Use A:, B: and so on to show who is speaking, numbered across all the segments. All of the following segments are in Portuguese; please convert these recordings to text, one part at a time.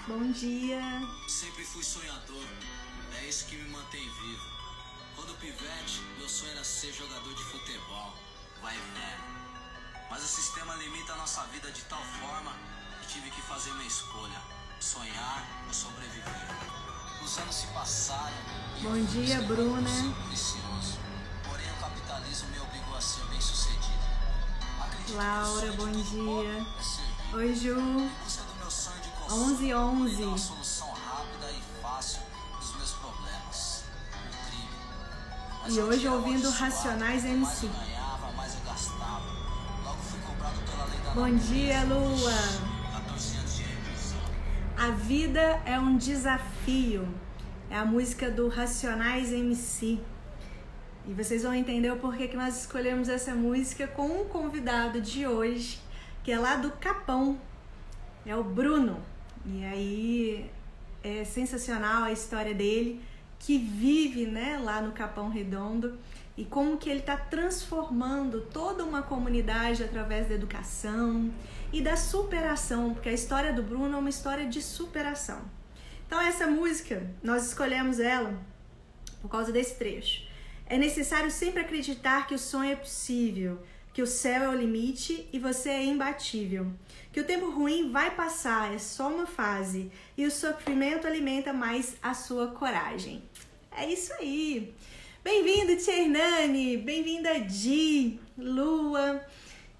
A: Bom dia.
B: Sempre fui sonhador, é isso que me mantém vivo. Quando pivete, meu sonho era ser jogador de futebol, vai vendo. Mas o sistema limita a nossa vida de tal forma que tive que fazer minha escolha, sonhar ou sobreviver. Os anos se passaram e
A: Bom dia, Bruna.
B: precioso. Porém o capitalismo me obrigou a ser bem sucedido.
A: Laura, bom dia. Oi, Ju. 11h11.
B: Uma solução rápida e fácil dos meus problemas. O crime.
A: E hoje ouvindo Racionais MC.
B: Mais eu ganhava, mais eu gastava. Logo fui comprado pela lei da
A: Bom dia, Lua.
B: 14 anos de repressão.
A: A vida é um desafio. É a música do Racionais MC. E vocês vão entender o porquê que nós escolhemos essa música com um convidado de hoje, que é lá do Capão. É o Bruno. E aí é sensacional a história dele, que vive, né, lá no Capão Redondo, e como que ele está transformando toda uma comunidade através da educação e da superação, porque a história do Bruno é uma história de superação. Então essa música, nós escolhemos ela por causa desse trecho. É necessário sempre acreditar que o sonho é possível, que o céu é o limite e você é imbatível. Que o tempo ruim vai passar, é só uma fase, e o sofrimento alimenta mais a sua coragem. É isso aí. Bem-vindo, Tia Hernani, bem-vinda, Di, Lua.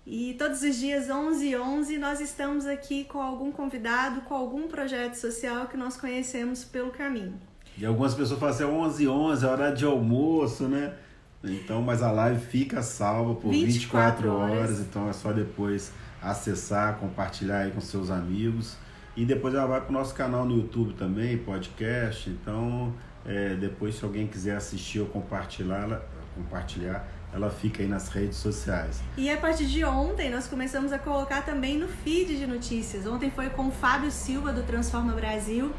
A: E todos os dias, 11h11, nós estamos aqui com algum convidado, com algum projeto social que nós conhecemos pelo caminho.
C: E algumas pessoas falam assim, 11h11, é hora de almoço, né? Então, mas a live fica salva por 24 horas, então é só depois acessar, compartilhar aí com seus amigos. E depois ela vai para o nosso canal no YouTube também, podcast. Então, depois se alguém quiser assistir ou compartilhar, ela fica aí nas redes sociais.
A: E a partir de ontem nós começamos a colocar também no feed de notícias. Ontem foi com o Fábio Silva do Transforma Brasil,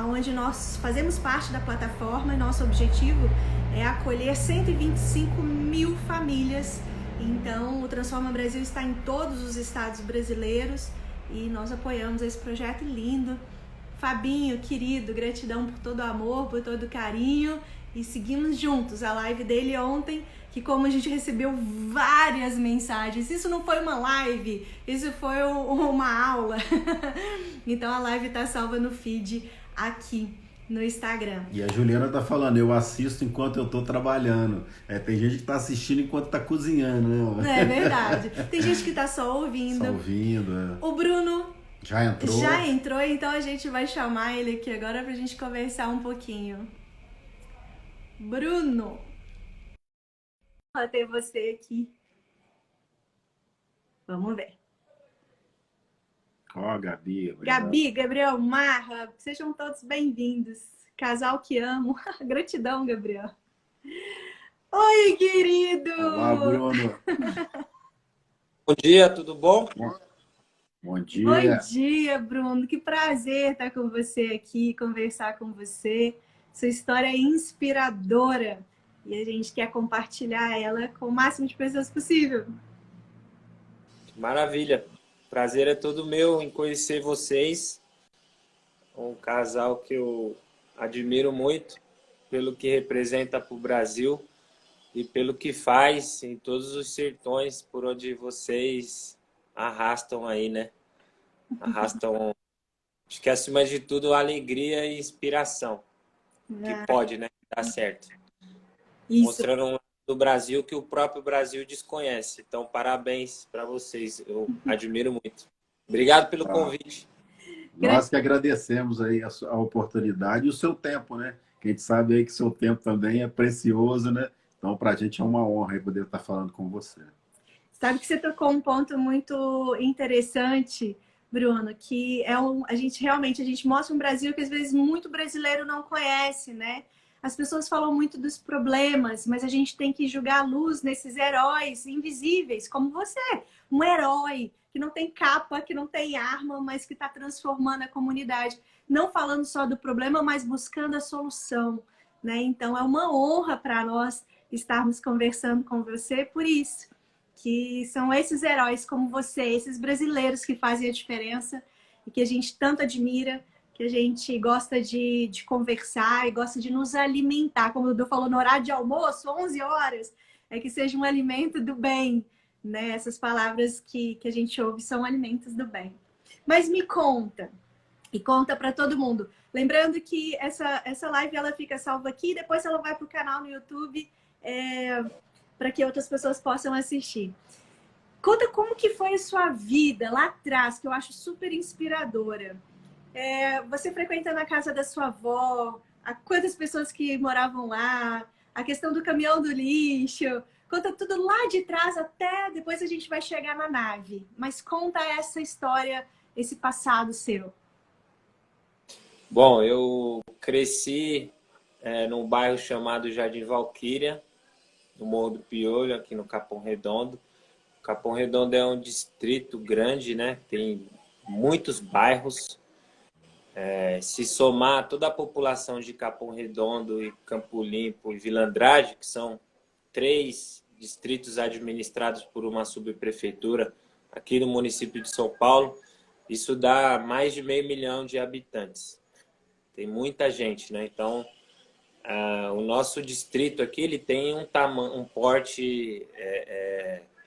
A: onde nós fazemos parte da plataforma e nosso objetivo é acolher 125 mil famílias. Então o Transforma Brasil está em todos os estados brasileiros e nós apoiamos esse projeto lindo. Fabinho, querido, gratidão por todo o amor, por todo o carinho, e seguimos juntos. A live dele ontem, que como a gente recebeu várias mensagens, isso não foi uma live, isso foi uma aula. Então a live está salva no feed aqui no Instagram.
C: E a Juliana tá falando, eu assisto enquanto eu tô trabalhando. Tem gente que tá assistindo enquanto tá cozinhando, né?
A: É verdade. Tem gente que tá só ouvindo.
C: Só ouvindo,
A: O Bruno
C: já entrou,
A: então a gente vai chamar ele aqui agora pra gente conversar um pouquinho. Bruno, vou ter você aqui. Vamos ver.
C: Ó, Gabi.
A: Gabi, Gabriel, Marra, sejam todos bem-vindos. Casal que amo. Gratidão, Gabriel. Oi, querido!
C: Olá, Bruno.
D: Bom dia, tudo bom?
C: Bom dia.
A: Bom dia, Bruno. Que prazer estar com você aqui, conversar com você. Sua história é inspiradora e a gente quer compartilhar ela com o máximo de pessoas possível.
D: Maravilha. Prazer é todo meu em conhecer vocês. Um casal que eu admiro muito pelo que representa para o Brasil e pelo que faz em todos os sertões por onde vocês arrastam aí, né? Arrastam, acho que acima de tudo, alegria e inspiração. Que pode, né? Dar certo.
A: Isso.
D: Mostrando um lado do Brasil que o próprio Brasil desconhece. Então, parabéns para vocês. Eu admiro muito. Obrigado pelo convite.
C: Nós que agradecemos aí a oportunidade e o seu tempo, né? Que a gente sabe aí que seu tempo também é precioso, né? Então, para a gente é uma honra aí poder estar falando com você.
A: Sabe que você tocou um ponto muito interessante, Bruno, que é a gente mostra um Brasil que às vezes muito brasileiro não conhece, né? As pessoas falam muito dos problemas, mas a gente tem que jogar a luz nesses heróis invisíveis, como você, um herói que não tem capa, que não tem arma, mas que está transformando a comunidade. Não falando só do problema, mas buscando a solução, né? Então é uma honra para nós estarmos conversando com você por isso, que são esses heróis como você, esses brasileiros que fazem a diferença e que a gente tanto admira, que a gente gosta de conversar e gosta de nos alimentar. Como o Dudu falou, no horário de almoço, 11 horas, é que seja um alimento do bem, né? Essas palavras que a gente ouve são alimentos do bem. Mas me conta, e conta para todo mundo. Lembrando que essa live ela fica salva aqui, depois ela vai para o canal no YouTube para que outras pessoas possam assistir. Conta como que foi a sua vida lá atrás, que eu acho super inspiradora. Você frequentando a casa da sua avó, quantas pessoas que moravam lá, a questão do caminhão do lixo. Conta tudo lá de trás até depois a gente vai chegar na nave. Mas conta essa história, esse passado seu.
D: Bom, eu cresci num bairro chamado Jardim Valquíria, no Morro do Piolho, aqui no Capão Redondo. Capão Redondo é um distrito grande, né? Tem muitos bairros. Se somar toda a população de Capão Redondo e Campo Limpo e Vila Andrade, que são 3 distritos administrados por uma subprefeitura aqui no município de São Paulo, isso dá mais de 500 mil de habitantes. Tem muita gente, né? Então, o nosso distrito aqui ele tem um porte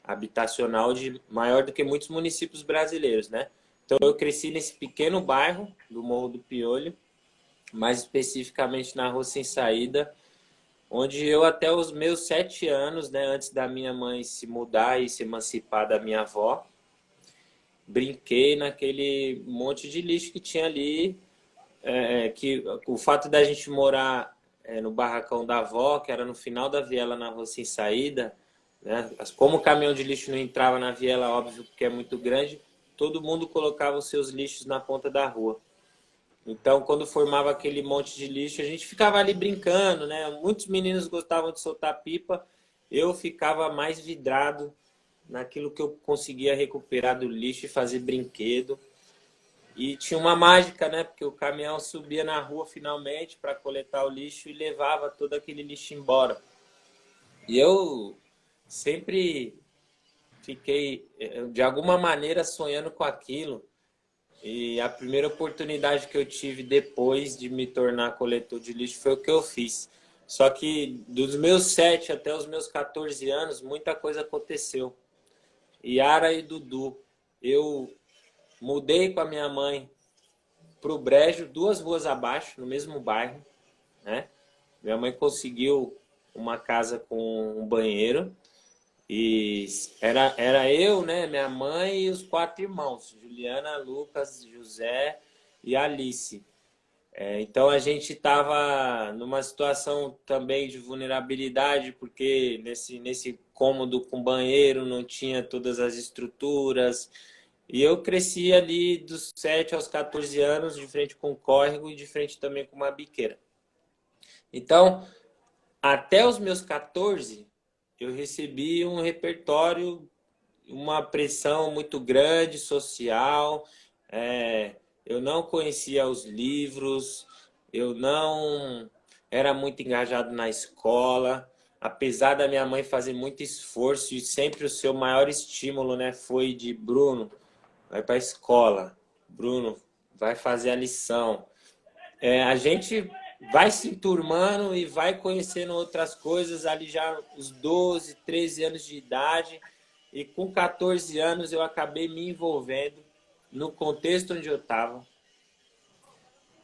D: habitacional maior do que muitos municípios brasileiros, né? Então, eu cresci nesse pequeno bairro do Morro do Piolho, mais especificamente na Rua Sem Saída, onde eu até os meus 7 anos, né, antes da minha mãe se mudar e se emancipar da minha avó, brinquei naquele monte de lixo que tinha ali, que o fato da gente morar no barracão da avó, que era no final da viela na Rua Sem Saída, né, como o caminhão de lixo não entrava na viela, óbvio, porque é muito grande, todo mundo colocava os seus lixos na ponta da rua. Então, quando formava aquele monte de lixo, a gente ficava ali brincando, né? Muitos meninos gostavam de soltar pipa, eu ficava mais vidrado naquilo que eu conseguia recuperar do lixo e fazer brinquedo. E tinha uma mágica, né? Porque o caminhão subia na rua finalmente para coletar o lixo e levava todo aquele lixo embora. E eu sempre fiquei, de alguma maneira, sonhando com aquilo. E a primeira oportunidade que eu tive depois de me tornar coletor de lixo foi o que eu fiz. Só que dos meus 7 até os meus 14 anos, muita coisa aconteceu. Yara e Dudu, eu mudei com a minha mãe para o Brejo, 2 ruas abaixo, no mesmo bairro, né? Minha mãe conseguiu uma casa com um banheiro. E era eu, né, minha mãe e os 4 irmãos, Juliana, Lucas, José e Alice. Então a gente estava numa situação também de vulnerabilidade, porque nesse cômodo com banheiro não tinha todas as estruturas. E eu cresci ali dos 7 aos 14 anos, de frente com um córrego e de frente também com uma biqueira. Então, até os meus 14... eu recebi um repertório, uma pressão muito grande, social. Eu não conhecia os livros, eu não era muito engajado na escola. Apesar da minha mãe fazer muito esforço, e sempre o seu maior estímulo, né, foi de Bruno, vai para a escola. Bruno, vai fazer a lição. A gente vai se enturmando e vai conhecendo outras coisas ali já os 12, 13 anos de idade. E com 14 anos eu acabei me envolvendo no contexto onde eu estava.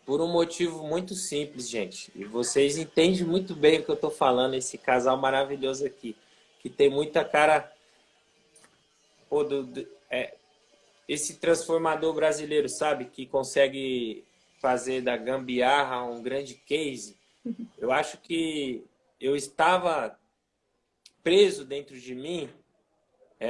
D: Por um motivo muito simples, gente. E vocês entendem muito bem o que eu estou falando, esse casal maravilhoso aqui. Que tem muita cara... esse transformador brasileiro, sabe? Que consegue fazer da gambiarra um grande case. Eu acho que eu estava preso dentro de mim,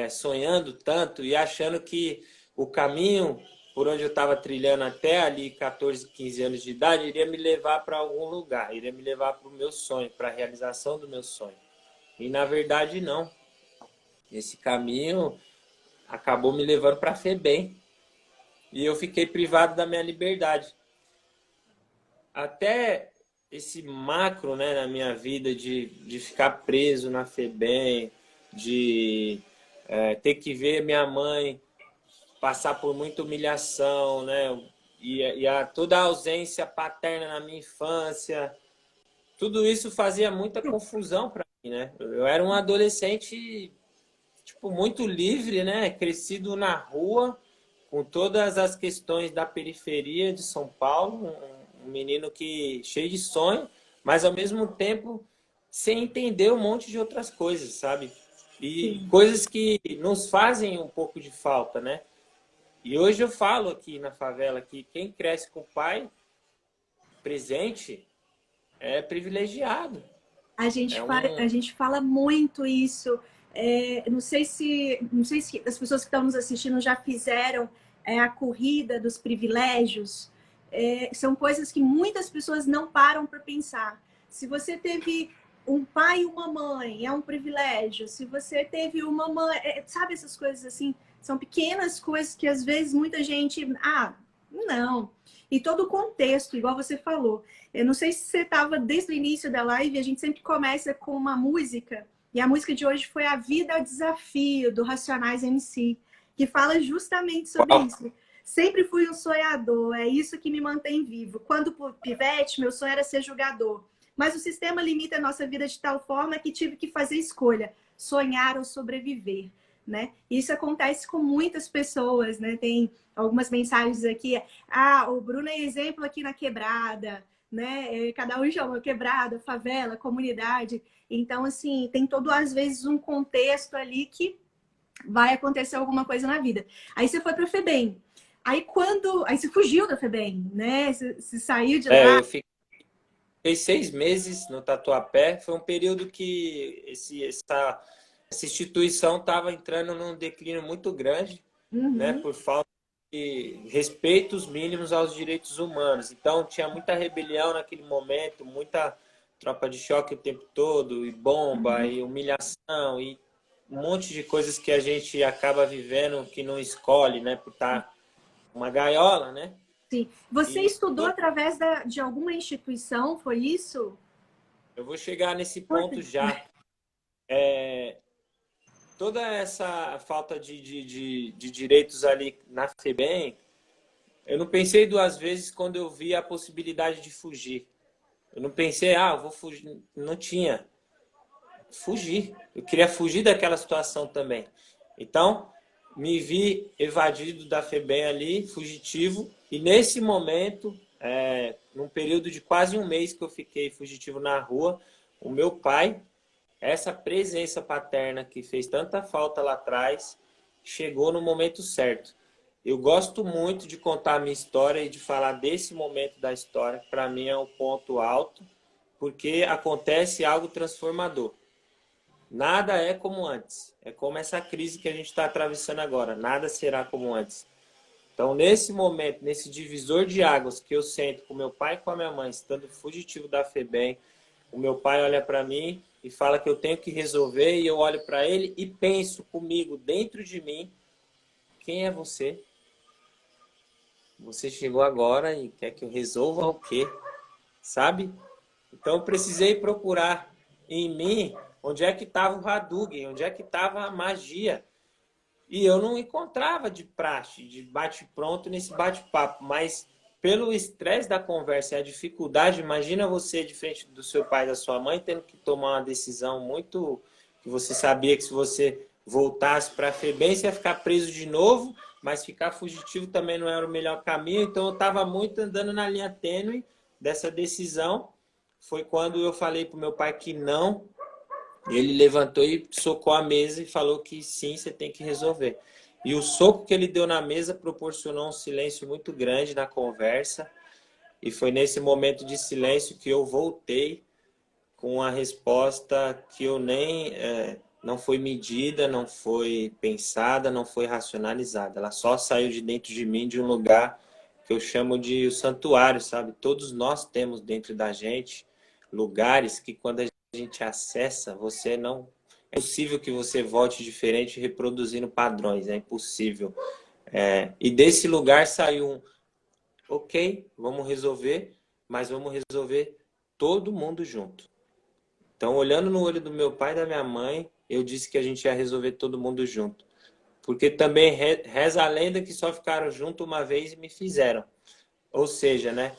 D: sonhando tanto e achando que o caminho por onde eu estava trilhando até ali 14, 15 anos de idade iria me levar para algum lugar, iria me levar para o meu sonho, para a realização do meu sonho. E na verdade não. Esse caminho acabou me levando para a FEBEM e eu fiquei privado da minha liberdade. Até esse macro, né, na minha vida de ficar preso na FEBEM, de ter que ver minha mãe passar por muita humilhação, né? toda a ausência paterna na minha infância, tudo isso fazia muita confusão para mim, né? Eu era um adolescente, tipo, muito livre, né? Crescido na rua, com todas as questões da periferia de São Paulo, um menino que cheio de sonho, mas ao mesmo tempo sem entender um monte de outras coisas, sabe? E coisas que nos fazem um pouco de falta, né? E hoje eu falo aqui na favela que quem cresce com o pai presente é privilegiado.
A: A gente fala muito isso. Não sei se as pessoas que estão nos assistindo já fizeram a corrida dos privilégios. São coisas que muitas pessoas não param para pensar. Se você teve um pai e uma mãe, é um privilégio. Se você teve uma mãe, sabe, essas coisas assim, são pequenas coisas que às vezes muita gente, não. E todo o contexto, igual você falou. Eu não sei se você estava desde o início da live, a gente sempre começa com uma música, e a música de hoje foi A Vida é o Desafio, do Racionais MC, que fala justamente sobre isso. Sempre fui um sonhador, é isso que me mantém vivo. Quando pivete, meu sonho era ser jogador. Mas o sistema limita a nossa vida de tal forma que tive que fazer escolha, sonhar ou sobreviver, né? Isso acontece com muitas pessoas, né? Tem algumas mensagens aqui. O Bruno é exemplo aqui na quebrada, né? Cada um chama quebrada, favela, comunidade. Então, assim, tem todo, às vezes, um contexto ali que vai acontecer alguma coisa na vida. Aí você foi para a FEBEM. Aí você fugiu da FEBEM, né? Você saiu de lá.
D: Eu fiquei 6 meses no Tatuapé. Foi um período que essa instituição estava entrando num declínio muito grande, né? Por falta de respeitos mínimos aos direitos humanos. Então, tinha muita rebelião naquele momento, muita tropa de choque o tempo todo, e bomba, e humilhação, e um monte de coisas que a gente acaba vivendo que não escolhe, né? Por estar uma gaiola, né?
A: Sim. Você estudou através de alguma instituição, foi isso?
D: Eu vou chegar nesse ponto já. Toda essa falta de direitos ali na FEBEM, eu não pensei 2 vezes quando eu vi a possibilidade de fugir. Eu não pensei, eu vou fugir. Não tinha. Fugir. Eu queria fugir daquela situação também. Então, me vi evadido da FEBEM ali, fugitivo. E nesse momento, num período de quase 1 mês que eu fiquei fugitivo na rua, o meu pai, essa presença paterna que fez tanta falta lá atrás, chegou no momento certo. Eu gosto muito de contar a minha história e de falar desse momento da história, que para mim é um ponto alto, porque acontece algo transformador. Nada é como antes. É como essa crise que a gente está atravessando agora. Nada será como antes. Então, nesse momento, nesse divisor de águas que eu sento com meu pai e com a minha mãe, estando fugitivo da FEBEM, o meu pai olha para mim e fala que eu tenho que resolver, e eu olho para ele e penso comigo, dentro de mim, quem é você? Você chegou agora e quer que eu resolva o quê? Sabe? Então, eu precisei procurar em mim onde é que estava o Hadouken, onde é que estava a magia. E eu não encontrava de praxe, de bate-pronto nesse bate-papo, mas pelo estresse da conversa e a dificuldade, imagina você de frente do seu pai e da sua mãe tendo que tomar uma decisão muito... que você sabia que se você voltasse para a FEBEM, você ia ficar preso de novo, mas ficar fugitivo também não era o melhor caminho. Então eu estava muito andando na linha tênue dessa decisão. Foi quando eu falei para o meu pai que não. Ele levantou e socou a mesa e falou que sim, você tem que resolver. E o soco que ele deu na mesa proporcionou um silêncio muito grande na conversa. E foi nesse momento de silêncio que eu voltei com a resposta que eu nem... não foi medida, não foi pensada, não foi racionalizada. Ela só saiu de dentro de mim, de um lugar que eu chamo de o santuário, sabe? Todos nós temos dentro da gente lugares que quando a gente acessa, você não... É impossível que você volte diferente reproduzindo padrões, é impossível. E desse lugar saiu ok, vamos resolver, mas vamos resolver todo mundo junto. Então, olhando no olho do meu pai e da minha mãe, eu disse que a gente ia resolver todo mundo junto. Porque também reza a lenda que só ficaram juntos uma vez e me fizeram. Ou seja, né,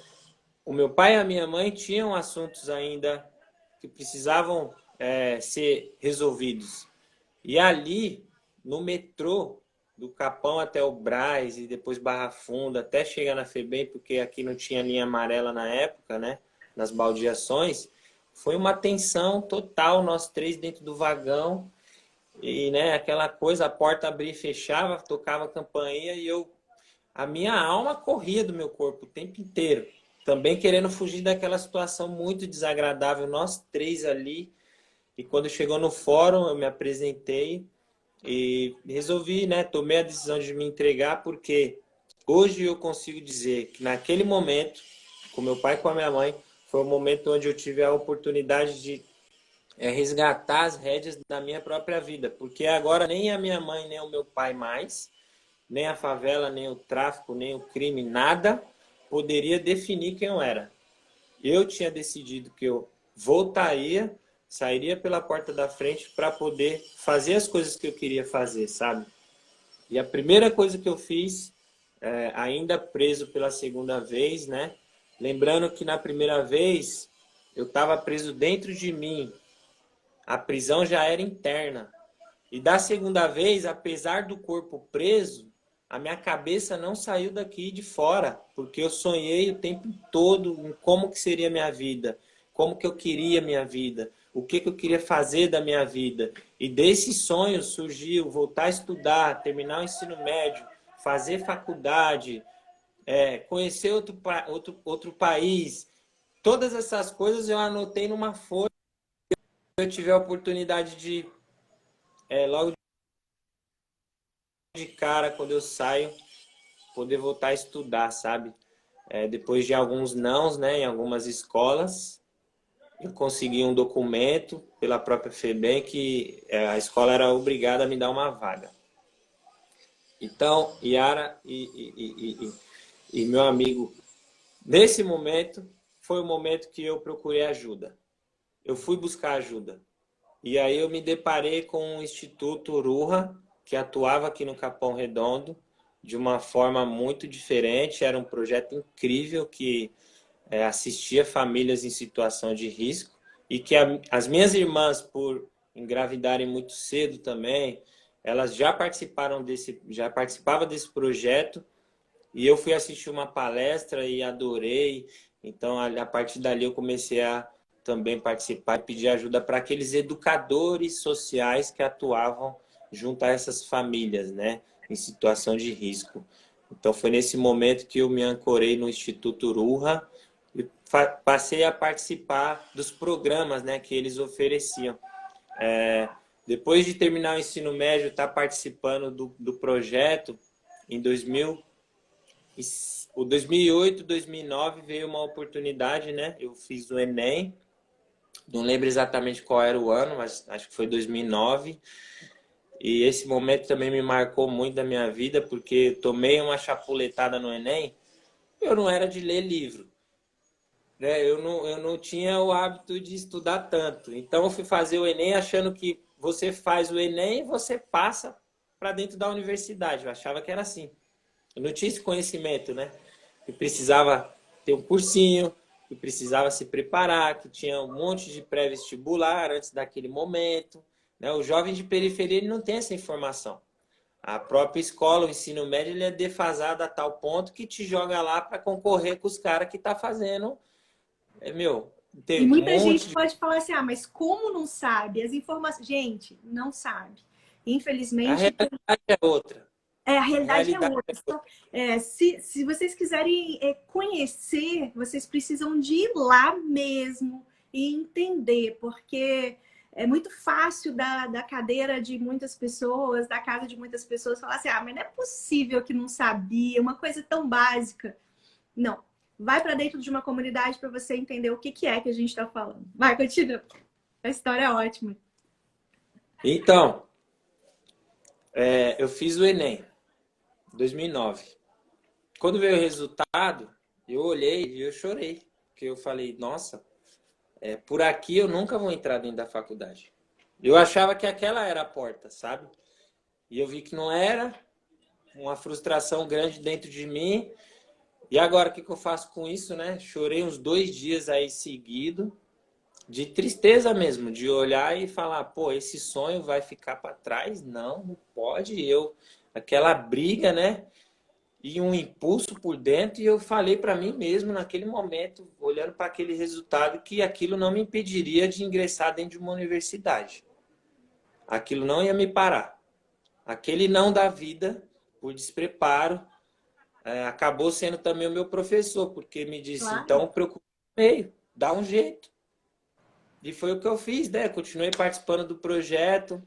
D: o meu pai e a minha mãe tinham assuntos ainda que precisavam ser resolvidos. E ali, no metrô, do Capão até o Brás e depois Barra Funda, até chegar na FEBEM, porque aqui não tinha linha amarela na época, né? Nas baldeações, foi uma tensão total, nós três dentro do vagão, e né, aquela coisa, a porta abria e fechava, tocava a campainha e a minha alma corria do meu corpo o tempo inteiro, também querendo fugir daquela situação muito desagradável, nós três ali. E quando chegou no fórum, eu me apresentei e resolvi, né, tomei a decisão de me entregar, porque hoje eu consigo dizer que naquele momento, com meu pai e com a minha mãe, foi o momento onde eu tive a oportunidade de resgatar as rédeas da minha própria vida, porque agora nem a minha mãe, nem o meu pai mais, nem a favela, nem o tráfico, nem o crime, nada poderia definir quem eu era. Eu tinha decidido que eu voltaria, sairia pela porta da frente para poder fazer as coisas que eu queria fazer, sabe? E a primeira coisa que eu fiz, ainda preso pela segunda vez, né? Lembrando que na primeira vez eu estava preso dentro de mim, a prisão já era interna. E da segunda vez, apesar do corpo preso, a minha cabeça não saiu daqui de fora, porque eu sonhei o tempo todo em como que seria a minha vida, como que eu queria a minha vida, o que que eu queria fazer da minha vida. E desse sonho surgiu voltar a estudar, terminar o ensino médio, fazer faculdade, conhecer outro país. Todas essas coisas eu anotei numa folha. Eu tive a oportunidade de, logo de cara, quando eu saio, poder voltar a estudar, sabe? Depois de alguns nãos, né, em algumas escolas, eu consegui um documento pela própria FEBEM que a escola era obrigada a me dar uma vaga. Então, Yara e meu amigo, nesse momento, foi o momento que eu procurei ajuda. Eu fui buscar ajuda. E aí eu me deparei com o Instituto Ruha, que atuava aqui no Capão Redondo, de uma forma muito diferente. Era um projeto incrível que assistia famílias em situação de risco e que as minhas irmãs, por engravidarem muito cedo também, elas já participavam desse projeto, e eu fui assistir uma palestra e adorei. Então, a partir dali eu comecei a também participar e pedir ajuda para aqueles educadores sociais que atuavam junto a essas famílias, né, em situação de risco. Então, foi nesse momento que eu me ancorei no Instituto Ruha e passei a participar dos programas, né, que eles ofereciam. Depois de terminar o ensino médio, estar participando do projeto, em 2008, 2009, veio uma oportunidade, né? Eu fiz o Enem, não lembro exatamente qual era o ano, mas acho que foi 2009. E esse momento também me marcou muito da minha vida, porque tomei uma chapuletada no Enem. Eu não era de ler livro, né? Eu não tinha o hábito de estudar tanto. Então eu fui fazer o Enem achando que você faz o Enem e você passa para dentro da universidade. Eu achava que era assim. Eu não tinha esse conhecimento, né? Que precisava ter um cursinho, que precisava se preparar, que tinha um monte de pré-vestibular antes daquele momento, né? O jovem de periferia ele não tem essa informação. A própria escola, o ensino médio, ele é defasado a tal ponto que te joga lá para concorrer com os caras que tá fazendo. Tem
A: E
D: um
A: muita
D: monte
A: gente
D: de...
A: pode falar assim, mas como não sabe? As informações... Gente, não sabe.
D: A
A: Infelizmente,
D: realidade é outra.
A: a realidade é
D: realidade
A: outra. Então, se vocês quiserem conhecer, vocês precisam de ir lá mesmo e entender, porque é muito fácil da cadeira de muitas pessoas, da casa de muitas pessoas, falar assim, mas não é possível que não sabia, uma coisa tão básica. Não. Vai para dentro de uma comunidade para você entender o que é que a gente está falando. Vai, continua. A história é ótima.
D: Então, eu fiz o Enem, 2009. Quando veio o resultado, eu olhei e eu chorei. Porque eu falei, nossa, por aqui eu nunca vou entrar dentro da faculdade. Eu achava que aquela era a porta, sabe? E eu vi que não era, uma frustração grande dentro de mim. E agora, o que eu faço com isso, né? Chorei uns 2 dias aí seguido, de tristeza mesmo, de olhar e falar, pô, esse sonho vai ficar para trás? Não, não pode. Aquela briga, né? E um impulso por dentro, e eu falei para mim mesmo naquele momento, olhando para aquele resultado, que aquilo não me impediria de ingressar dentro de uma universidade. Aquilo não ia me parar. Aquele não da vida, por despreparo, acabou sendo também o meu professor, porque me disse,
A: Claro.
D: então procura um meio, dá um jeito. E foi o que eu fiz, né? Continuei participando do projeto,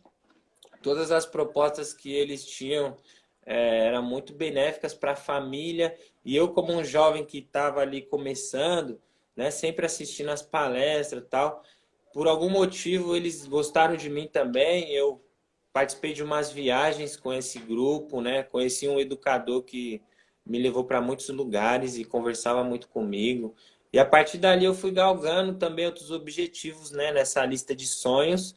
D: todas as propostas que eles tinham eram muito benéficas para a família. E eu, como um jovem que estava ali começando, né, sempre assistindo as palestras e tal, por algum motivo eles gostaram de mim também. Eu participei de umas viagens com esse grupo, né? Conheci um educador que me levou para muitos lugares e conversava muito comigo. E a partir dali eu fui galgando também outros objetivos, né, nessa lista de sonhos,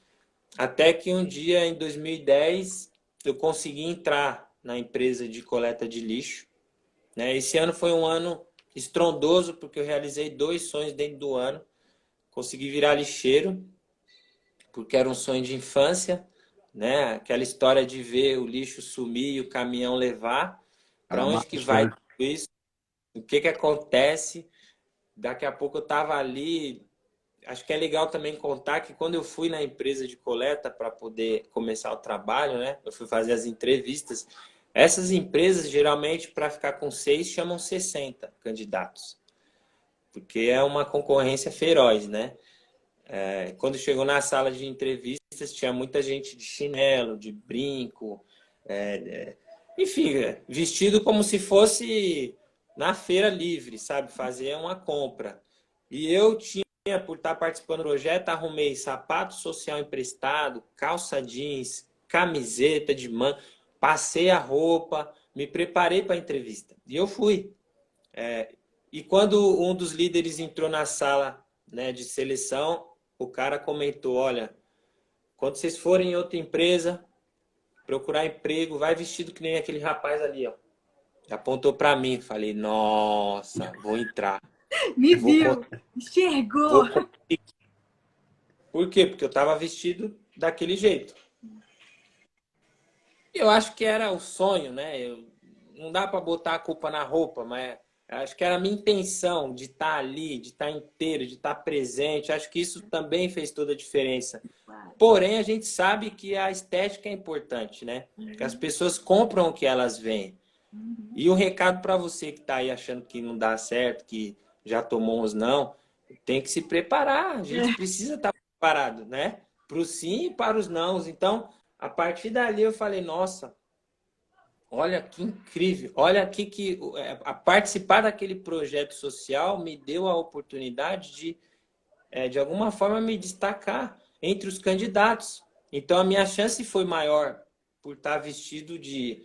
D: até que um dia, em 2010, eu consegui entrar na empresa de coleta de lixo, né? Esse ano foi um ano estrondoso, porque eu realizei 2 sonhos dentro do ano. Consegui virar lixeiro, porque era um sonho de infância, né? Aquela história de ver o lixo sumir e o caminhão levar.
C: A
D: Para onde que vai
C: mágica,
D: tudo isso? O que que acontece? Daqui a pouco eu estava ali. Acho que é legal também contar que quando eu fui na empresa de coleta para poder começar o trabalho, né? Eu fui fazer as entrevistas. Essas empresas, geralmente, para ficar com 6, chamam 60 candidatos, porque é uma concorrência feroz, né? Quando chegou na sala de entrevistas, tinha muita gente de chinelo, de brinco, enfim, vestido como se fosse na feira livre, sabe? Fazer uma compra. E eu tinha, por estar participando do projeto, arrumei sapato social emprestado, calça jeans, camiseta de manga, passei a roupa, me preparei para a entrevista. E eu fui. E quando um dos líderes entrou na sala, né, de seleção, o cara comentou, olha, quando vocês forem em outra empresa, procurar emprego, vai vestido que nem aquele rapaz ali, ó. Apontou para mim, falei, nossa, vou entrar.
A: Me
D: Vou,
A: viu, enxergou.
D: vou conseguir. Por quê? Porque eu estava vestido daquele jeito. Eu acho que era o sonho, né? Não dá para botar a culpa na roupa, mas acho que era a minha intenção de estar ali, de estar inteiro, de estar presente. Acho que isso também fez toda a diferença. Porém, a gente sabe que a estética é importante, né? Que as pessoas compram o que elas veem. E o recado para você que está aí achando que não dá certo, que já tomou uns não, tem que se preparar. A gente precisa estar preparado, né? Para o sim e para os nãos. Então, a partir dali eu falei, nossa, olha que incrível. Olha aqui que a participar daquele projeto social me deu a oportunidade de alguma forma, me destacar entre os candidatos. Então, a minha chance foi maior por estar vestido de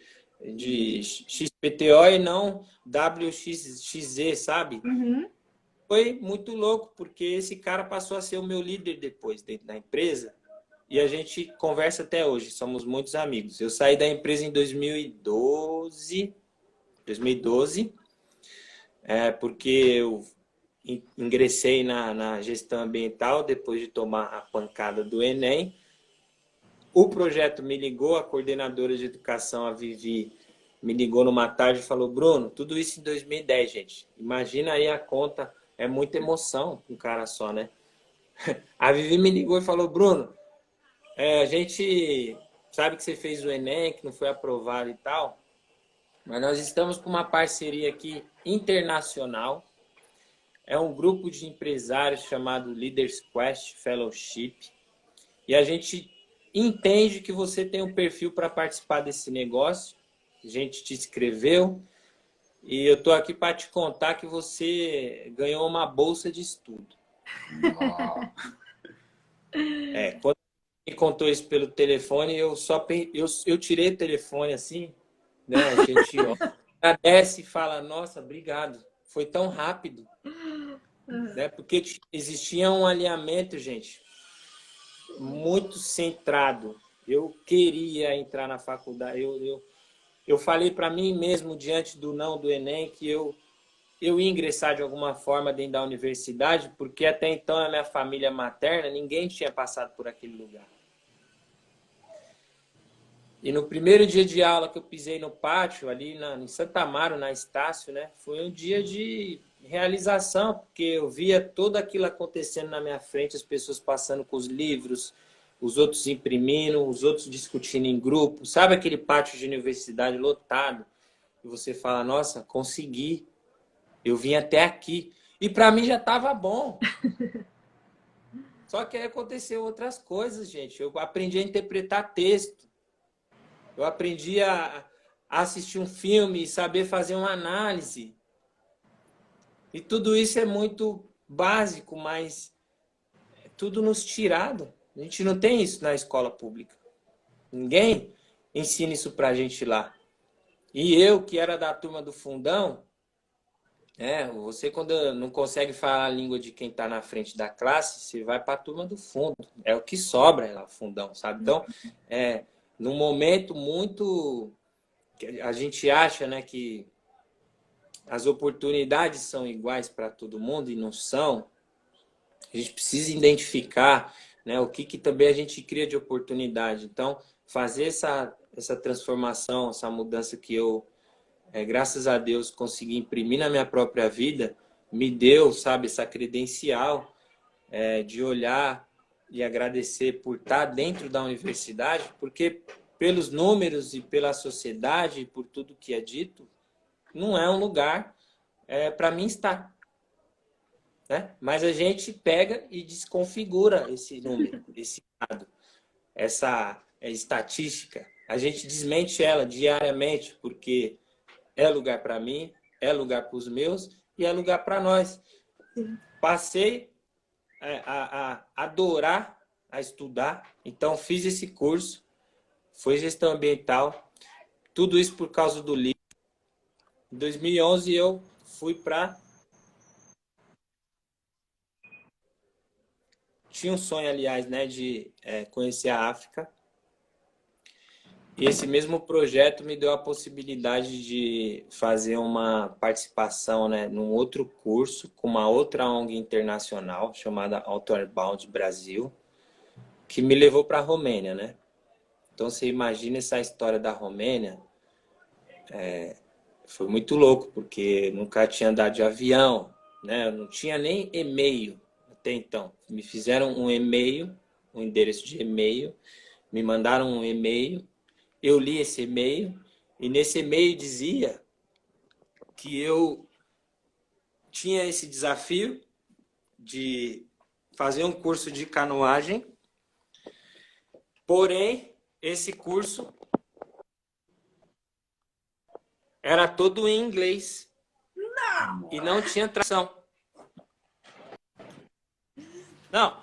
D: XPTO e não WXZ, sabe?
A: Uhum.
D: Foi muito louco, porque esse cara passou a ser o meu líder depois dentro da empresa e a gente conversa até hoje, somos muitos amigos. Eu saí da empresa em 2012, porque eu ingressei na gestão ambiental depois de tomar a pancada do Enem. O projeto me ligou, a coordenadora de educação, a Vivi, me ligou numa tarde e falou, Bruno, tudo isso em 2010, gente. Imagina aí a conta, é muita emoção um cara só, né? A Vivi me ligou e falou, Bruno, a gente sabe que você fez o Enem, que não foi aprovado e tal, mas nós estamos com uma parceria aqui internacional. É um grupo de empresários chamado Leaders Quest Fellowship. E a gente entende que você tem um perfil para participar desse negócio. A gente te escreveu. E eu estou aqui para te contar que você ganhou uma bolsa de estudo. Quando me contou isso pelo telefone, eu tirei o telefone assim, né? A gente agradece e fala, nossa, obrigado. Foi tão rápido. Né? Porque existia um alinhamento, gente, muito centrado. Eu queria entrar na faculdade. Eu falei para mim mesmo, diante do não do Enem, que eu eu ia ingressar de alguma forma dentro da universidade, porque até então a minha família materna, ninguém tinha passado por aquele lugar. E no primeiro dia de aula que eu pisei no pátio, ali em Santa Amaro, na Estácio, né, foi um dia de realização, porque eu via tudo aquilo acontecendo na minha frente, as pessoas passando com os livros, os outros imprimindo, os outros discutindo em grupo. Sabe aquele pátio de universidade lotado? E você fala, nossa, consegui, eu vim até aqui. E para mim já estava bom. Só que aí aconteceu outras coisas, gente. Eu aprendi a interpretar texto. Eu aprendi a assistir um filme e saber fazer uma análise. E tudo isso é muito básico, mas é tudo nos tirado. A gente não tem isso na escola pública. Ninguém ensina isso pra gente lá. E eu, que era da turma do fundão, você quando não consegue falar a língua de quem está na frente da classe, você vai para a turma do fundo. É o que sobra lá, fundão, sabe? Então, num momento muito... A gente acha, né, que as oportunidades são iguais para todo mundo e não são. A gente precisa identificar, né, o que também a gente cria de oportunidade. Então, fazer essa transformação, essa mudança que eu, graças a Deus, consegui imprimir na minha própria vida, me deu, sabe, essa credencial de olhar e agradecer por estar dentro da universidade, porque pelos números e pela sociedade, por tudo que é dito, não é um lugar para mim estar. Né? Mas a gente pega e desconfigura esse número, esse dado, essa estatística. A gente desmente ela diariamente, porque é lugar para mim, é lugar para os meus e é lugar para nós. Passei a adorar, a estudar, então fiz esse curso, foi gestão ambiental, tudo isso por causa do livro. Em 2011 eu fui para... Tinha um sonho, aliás, né, de conhecer a África. E esse mesmo projeto me deu a possibilidade de fazer uma participação, né, num outro curso com uma outra ONG internacional chamada Outward Bound Brasil, que me levou para a Romênia, né? Então você imagina essa história da Romênia, foi muito louco, porque nunca tinha andado de avião, né? Não tinha nem e-mail até então. Me fizeram um e-mail, um endereço de e-mail, me mandaram um e-mail. Eu li esse e-mail e nesse e-mail dizia que eu tinha esse desafio de fazer um curso de canoagem, porém, esse curso era todo em inglês e não tinha tradução. Não,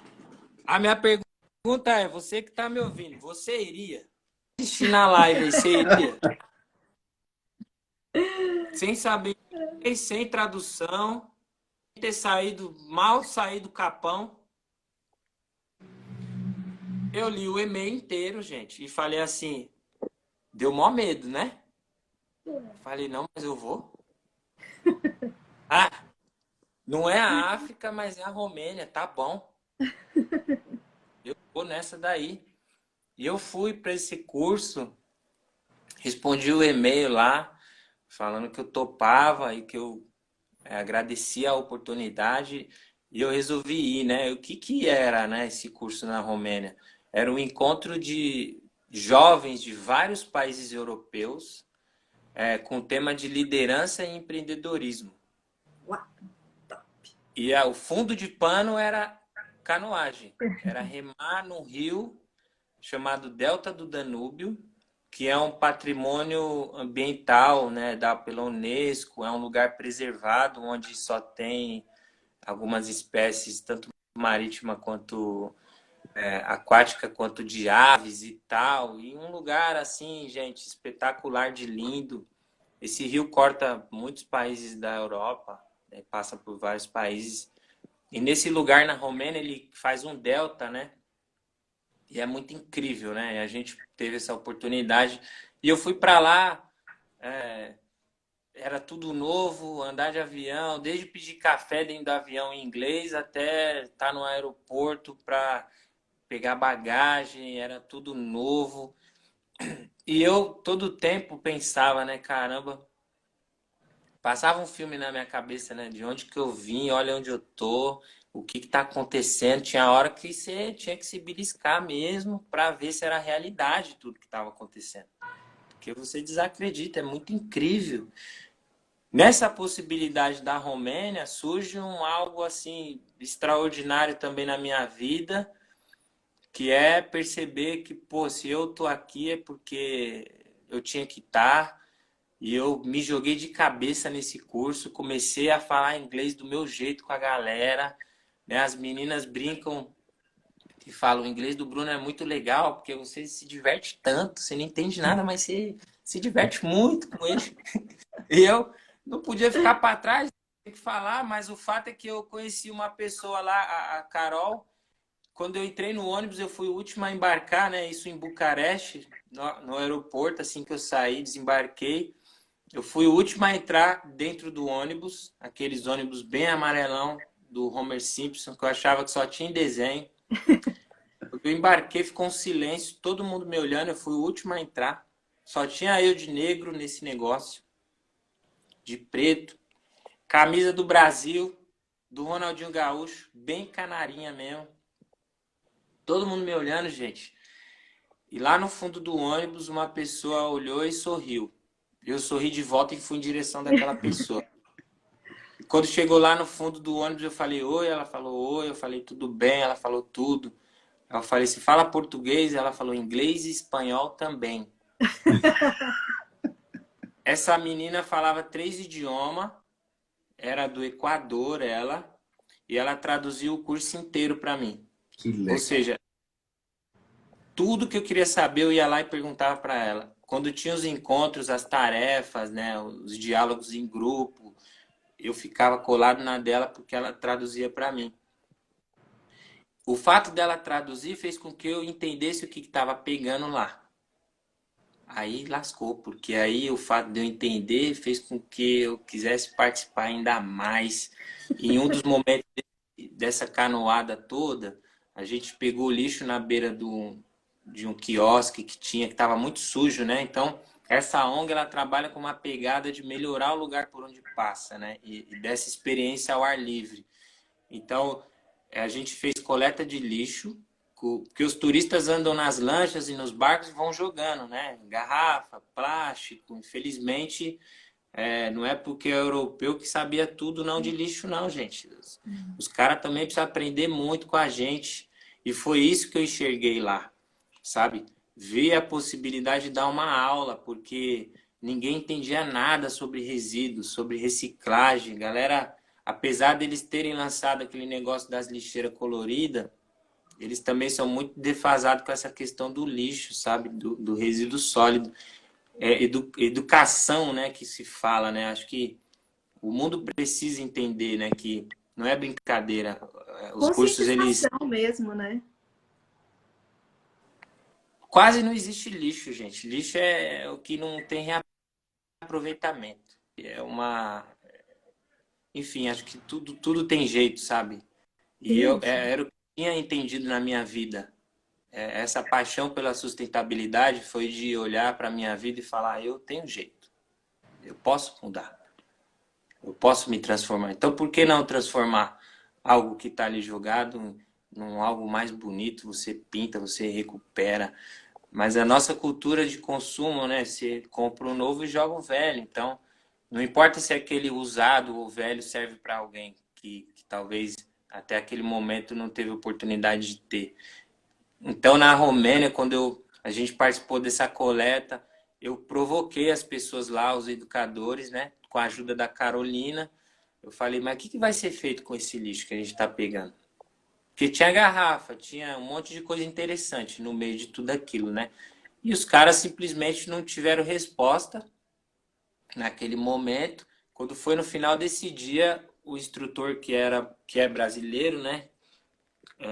D: a minha pergunta é, você que está me ouvindo, você iria assistir na live, você iria? Sem saber, sem tradução, sem ter saído, mal saído do capão. Eu li o e-mail inteiro, gente, e falei assim, deu mó medo, né? Falei, não, mas eu vou. Ah, não é a África, mas é a Romênia, tá bom. Eu vou nessa daí. E eu fui para esse curso, respondi o e-mail lá, falando que eu topava e que eu agradecia a oportunidade e eu resolvi ir, né? O que era, né, esse curso na Romênia? Era um encontro de jovens de vários países europeus com o tema de liderança e empreendedorismo.
A: Uau, top.
D: E o fundo de pano era canoagem, era remar num rio chamado Delta do Danúbio, que é um patrimônio ambiental, né, dado pela Unesco, é um lugar preservado onde só tem algumas espécies, tanto marítima quanto aquática, quanto de aves e tal. E um lugar assim, gente, espetacular de lindo. Esse rio corta muitos países da Europa, né, passa por vários países. E nesse lugar na Romênia ele faz um delta, né? E é muito incrível, né? E a gente teve essa oportunidade. E eu fui para lá era tudo novo, andar de avião, desde pedir café dentro do avião em inglês até estar no aeroporto para pegar bagagem, era tudo novo. E eu todo tempo pensava, né, caramba, passava um filme na minha cabeça, né, de onde que eu vim, olha onde eu tô, o que que tá acontecendo. Tinha hora que você tinha que se beliscar mesmo para ver se era realidade tudo que estava acontecendo. Porque você desacredita, é muito incrível. Nessa possibilidade da Romênia surge algo assim extraordinário também na minha vida, que é perceber que, pô, se eu tô aqui é porque eu tinha que estar, e eu me joguei de cabeça nesse curso, comecei a falar inglês do meu jeito com a galera, né? As meninas brincam e falam, o inglês do Bruno é muito legal, porque você se diverte tanto, você não entende nada, mas você se diverte muito com ele. E eu não podia ficar para trás, tem que falar, mas o fato é que eu conheci uma pessoa lá, a Carol. Quando eu entrei no ônibus, eu fui o último a embarcar, né? Isso em Bucareste, no aeroporto, assim que eu saí, desembarquei. Eu fui o último a entrar dentro do ônibus, aqueles ônibus bem amarelão do Homer Simpson, que eu achava que só tinha em desenho. Eu embarquei, ficou um silêncio, todo mundo me olhando, eu fui o último a entrar. Só tinha eu de negro nesse negócio, de preto, camisa do Brasil, do Ronaldinho Gaúcho, bem canarinha mesmo. Todo mundo me olhando, gente. E lá no fundo do ônibus, uma pessoa olhou e sorriu. Eu sorri de volta e fui em direção daquela pessoa. E quando chegou lá no fundo do ônibus, eu falei oi, ela falou oi, eu falei tudo bem, ela falou tudo. Eu falei, se fala português? Ela falou inglês e espanhol também. Essa menina falava 3 idiomas, era do Equador, ela, e ela traduziu o curso inteiro para mim.
C: Que legal.
D: Ou seja, tudo que eu queria saber, eu ia lá e perguntava para ela. Quando tinha os encontros, as tarefas, né, os diálogos em grupo, eu ficava colado na dela porque ela traduzia para mim. O fato dela traduzir fez com que eu entendesse o que estava pegando lá. Aí lascou, porque aí o fato de eu entender fez com que eu quisesse participar ainda mais. E em um dos momentos dessa canoada toda, a gente pegou o lixo na beira de um quiosque que tinha, que estava muito sujo, né? Então, essa ONG, ela trabalha com uma pegada de melhorar o lugar por onde passa, né? E dessa experiência ao ar livre. Então, a gente fez coleta de lixo, porque os turistas andam nas lanchas e nos barcos e vão jogando, né? Garrafa, plástico. Infelizmente, não é porque é europeu que sabia tudo não de lixo, não, gente. Os caras também precisam aprender muito com a gente. E foi isso que eu enxerguei lá, sabe? Ver a possibilidade de dar uma aula, porque ninguém entendia nada sobre resíduos, sobre reciclagem. Galera, apesar deles terem lançado aquele negócio das lixeiras coloridas, eles também são muito defasados com essa questão do lixo, sabe? Do resíduo sólido. Educação, né, que se fala, né? Acho que o mundo precisa entender, né, que não é brincadeira. Os cursos, eles...
A: Conscientização mesmo, né?
D: Quase não existe lixo, gente. Lixo é o que não tem reaproveitamento. É uma... Enfim, acho que tudo tem jeito, sabe? E era o que eu tinha entendido na minha vida. Essa paixão pela sustentabilidade foi de olhar para a minha vida e falar, eu tenho jeito. Eu posso mudar. Eu posso me transformar. Então, por que não transformar algo que está ali jogado num algo mais bonito? Você pinta, você recupera. Mas a nossa cultura de consumo, né? Você compra um novo e joga o velho. Então, não importa se aquele usado ou velho serve para alguém que talvez até aquele momento não teve oportunidade de ter. Então, na Romênia, quando a gente participou dessa coleta, eu provoquei as pessoas lá, os educadores, né? Com a ajuda da Carolina. Eu falei, mas o que vai ser feito com esse lixo que a gente está pegando? Porque tinha garrafa, tinha um monte de coisa interessante no meio de tudo aquilo, né? E os caras simplesmente não tiveram resposta naquele momento. Quando foi no final desse dia, o instrutor que é brasileiro, né?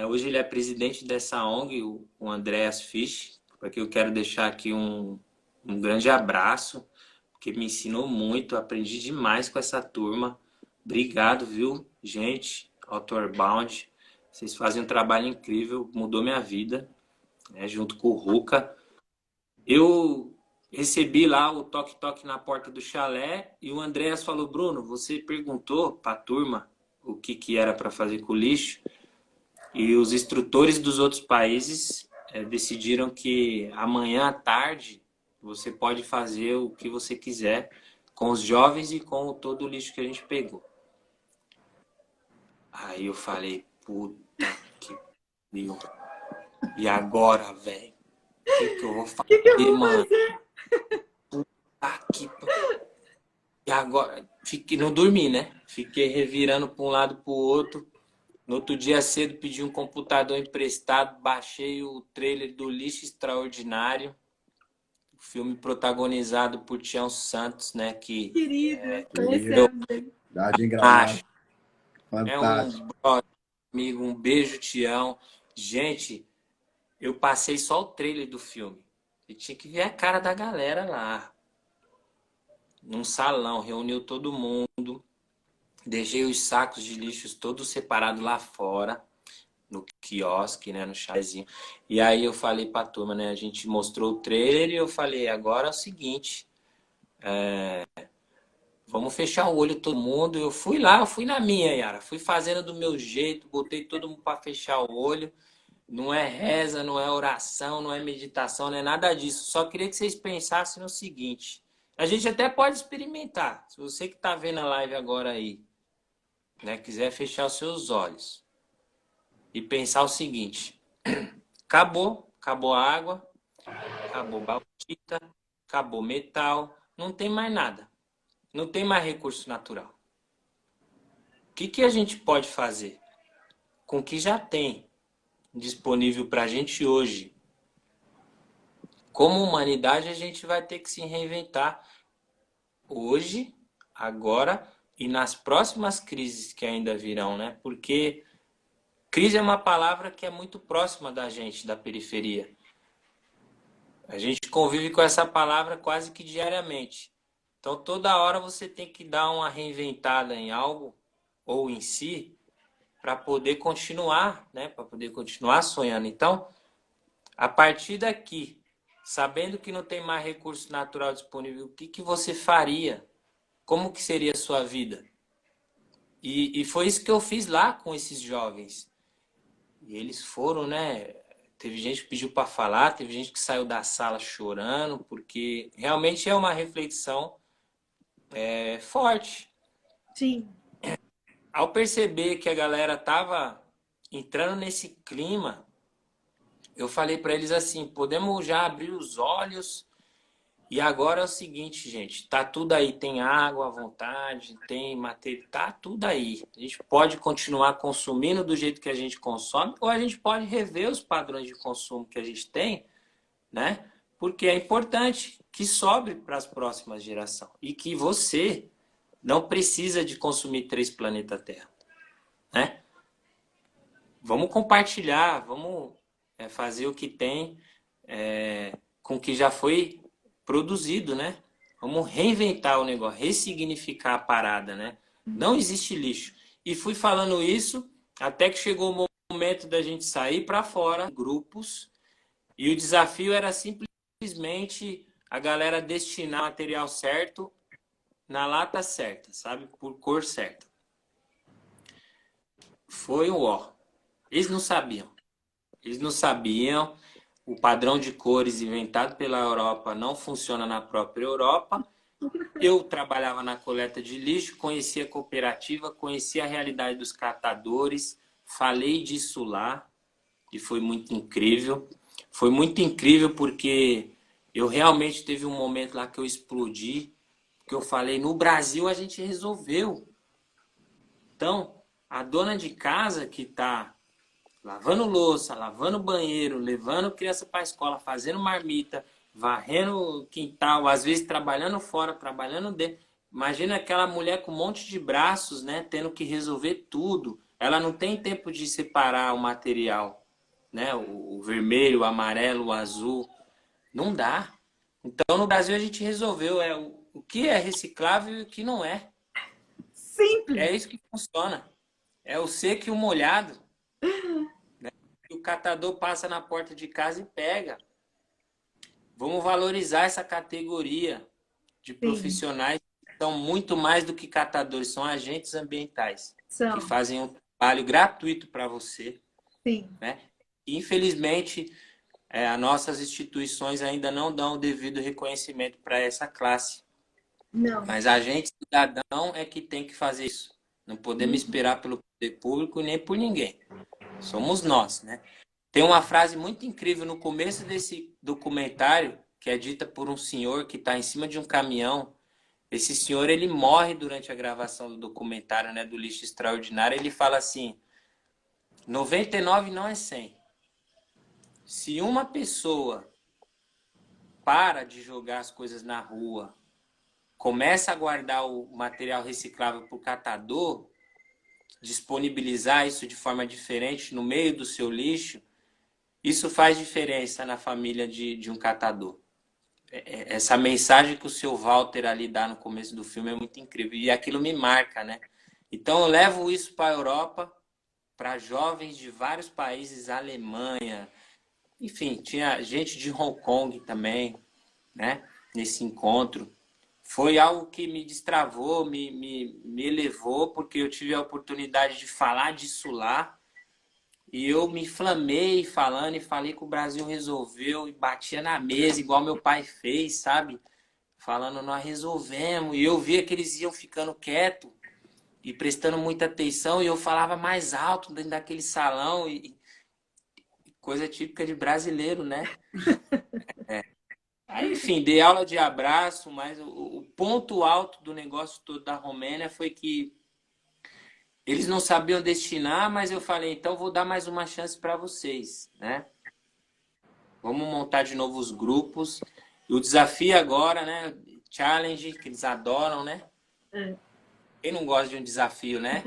D: Hoje ele é presidente dessa ONG, o Andreas Fisch, para que eu quero deixar aqui um grande abraço, porque me ensinou muito, aprendi demais com essa turma. Obrigado, viu, gente? Outward Bound, vocês fazem um trabalho incrível, mudou minha vida, né, junto com o Ruka. Eu recebi lá o toque-toque na porta do chalé e o Andréas falou, Bruno, você perguntou para a turma o que era para fazer com o lixo e os instrutores dos outros países decidiram que amanhã à tarde você pode fazer o que você quiser com os jovens e com todo o lixo que a gente pegou. Aí eu falei, puta que pariu. E agora, velho? O que eu vou fazer,
A: que eu vou
D: mano?
A: fazer?
D: Aqui. E agora, não dormi, né? Fiquei revirando para um lado para o outro. No outro dia cedo, pedi um computador emprestado, baixei o trailer do Lixo Extraordinário, filme protagonizado por Tião Santos, né? Que
A: Querido, conhecemos ele.
C: Verdade Engranada.
D: é
C: Fantástico.
D: um brother, amigo, um beijo, Tião. Gente, eu passei só o trailer do filme. E tinha que ver a cara da galera lá. Num salão, reuniu todo mundo. Deixei os sacos de lixos todos separados lá fora, no quiosque, né, no chazinho. E aí eu falei pra turma, né, a gente mostrou o trailer e eu falei, agora é o seguinte, vamos fechar o olho todo mundo. Eu fui lá, eu fui na minha, Yara. Fui fazendo do meu jeito, botei todo mundo pra fechar o olho. Não é reza, não é oração, não é meditação, não é nada disso. Só queria que vocês pensassem no seguinte. A gente até pode experimentar. Se você que tá vendo a live agora aí, né, quiser fechar os seus olhos e pensar o seguinte: acabou a água, acabou bauxita, acabou metal, não tem mais nada, não tem mais recurso natural. O que a gente pode fazer com o que já tem disponível para a gente hoje? Como humanidade, a gente vai ter que se reinventar hoje, agora e nas próximas crises que ainda virão, né? Porque crise é uma palavra que é muito próxima da gente, da periferia. A gente convive com essa palavra quase que diariamente. Então, toda hora você tem que dar uma reinventada em algo ou em si para poder continuar, né? Para poder continuar sonhando. Então, a partir daqui, sabendo que não tem mais recurso natural disponível, o que você faria? Como que seria a sua vida? E foi isso que eu fiz lá com esses jovens. E eles foram, né? Teve gente que pediu para falar, teve gente que saiu da sala chorando, porque realmente é uma reflexão forte.
A: Sim.
D: Ao perceber que a galera tava entrando nesse clima, eu falei para eles assim, podemos já abrir os olhos. E agora é o seguinte, gente, tá tudo aí, tem água à vontade, tem material, tá tudo aí. A gente pode continuar consumindo do jeito que a gente consome, ou a gente pode rever os padrões de consumo que a gente tem, né? Porque é importante que sobre para as próximas gerações e que você não precisa de consumir 3 planetas Terra, né? Vamos compartilhar, vamos fazer o que tem com o que já foi produzido, né? Vamos reinventar o negócio, ressignificar a parada, né? Não existe lixo. E fui falando isso até que chegou o momento da gente sair para fora, grupos, e o desafio era simplesmente a galera destinar o material certo na lata certa, sabe? Por cor certa. Foi um ó. Eles não sabiam. Eles não sabiam. O padrão de cores inventado pela Europa não funciona na própria Europa. Eu trabalhava na coleta de lixo, conhecia a cooperativa, conhecia a realidade dos catadores, falei disso lá e foi muito incrível. Foi muito incrível porque eu realmente teve um momento lá que eu explodi, que eu falei, no Brasil a gente resolveu. Então, a dona de casa que está lavando louça, lavando banheiro, levando criança para a escola, fazendo marmita, varrendo o quintal, às vezes trabalhando fora, trabalhando dentro. Imagina aquela mulher com um monte de braços, né, tendo que resolver tudo. Ela não tem tempo de separar o material, né, o vermelho, o amarelo, o azul. Não dá. Então, no Brasil, a gente resolveu. o que é reciclável e o que não é.
A: Simples.
D: É isso que funciona. É o seco e o molhado. Né? O catador passa na porta de casa e pega. Vamos valorizar essa categoria de profissionais que são muito mais do que catadores, são agentes ambientais que fazem um trabalho gratuito para você.
A: Sim.
D: Né? E, infelizmente, as nossas instituições ainda não dão o devido reconhecimento para essa classe.
A: Não.
D: Mas a gente, cidadão, é que tem que fazer isso. Não podemos esperar pelo poder público nem por ninguém. Somos nós, né? Tem uma frase muito incrível no começo desse documentário, que é dita por um senhor que está em cima de um caminhão. Esse senhor, ele morre durante a gravação do documentário, né, do lixo extraordinário. Ele fala assim, 99 não é 100. Se uma pessoa para de jogar as coisas na rua, começa a guardar o material reciclável para o catador, disponibilizar isso de forma diferente no meio do seu lixo, isso faz diferença na família de um catador. Essa mensagem que o seu Walter ali dá no começo do filme é muito incrível. E aquilo me marca, né? Então eu levo isso para a Europa, para jovens de vários países, Alemanha, enfim, tinha gente de Hong Kong também, né? Nesse encontro. Foi algo que me destravou, me elevou, porque eu tive a oportunidade de falar disso lá. E eu me inflamei falando e falei que o Brasil resolveu e batia na mesa, igual meu pai fez, sabe? Falando, nós resolvemos. E eu via que eles iam ficando quietos e prestando muita atenção. E eu falava mais alto dentro daquele salão. E coisa típica de brasileiro, né? Aí, enfim, dei aula de abraço, mas o ponto alto do negócio todo da Romênia foi que eles não sabiam destinar, mas eu falei, então vou dar mais uma chance para vocês, né? Vamos montar de novo os grupos. E o desafio agora, né? Challenge, que eles adoram, né? Quem não gosta de um desafio, né?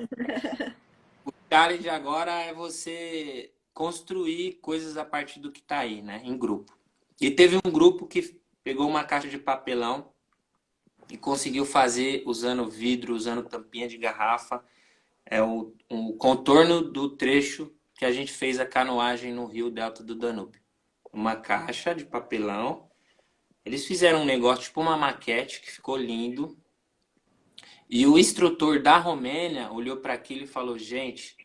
D: O challenge agora é você construir coisas a partir do que está aí, né? Em grupo. E teve um grupo que pegou uma caixa de papelão e conseguiu fazer, usando vidro, usando tampinha de garrafa, o contorno do trecho que a gente fez a canoagem no Rio Delta do Danúbio. Uma caixa de papelão. Eles fizeram um negócio, tipo uma maquete, que ficou lindo. E o instrutor da Romênia olhou para aquilo e falou, gente,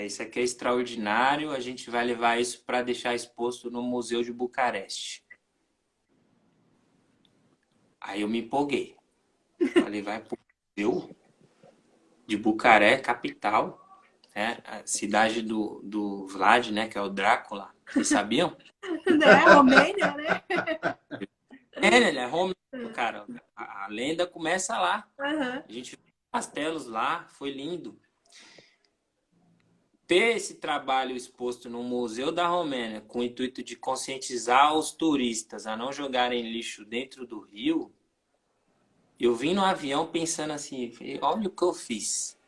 D: isso aqui é extraordinário, a gente vai levar isso para deixar exposto no Museu de Bucareste. Aí eu me empolguei. Falei, vai pro Museu de Bucaré, capital, né? A cidade do Vlad, né? Que é o Drácula. Vocês sabiam?
A: É Romênia, né?
D: Ele é romeno, cara. A lenda começa lá.
A: Uhum.
D: A gente viu castelos lá, foi lindo. Ter esse trabalho exposto no Museu da Romênia com o intuito de conscientizar os turistas a não jogarem lixo dentro do rio, eu vim no avião pensando assim, olha o que eu fiz.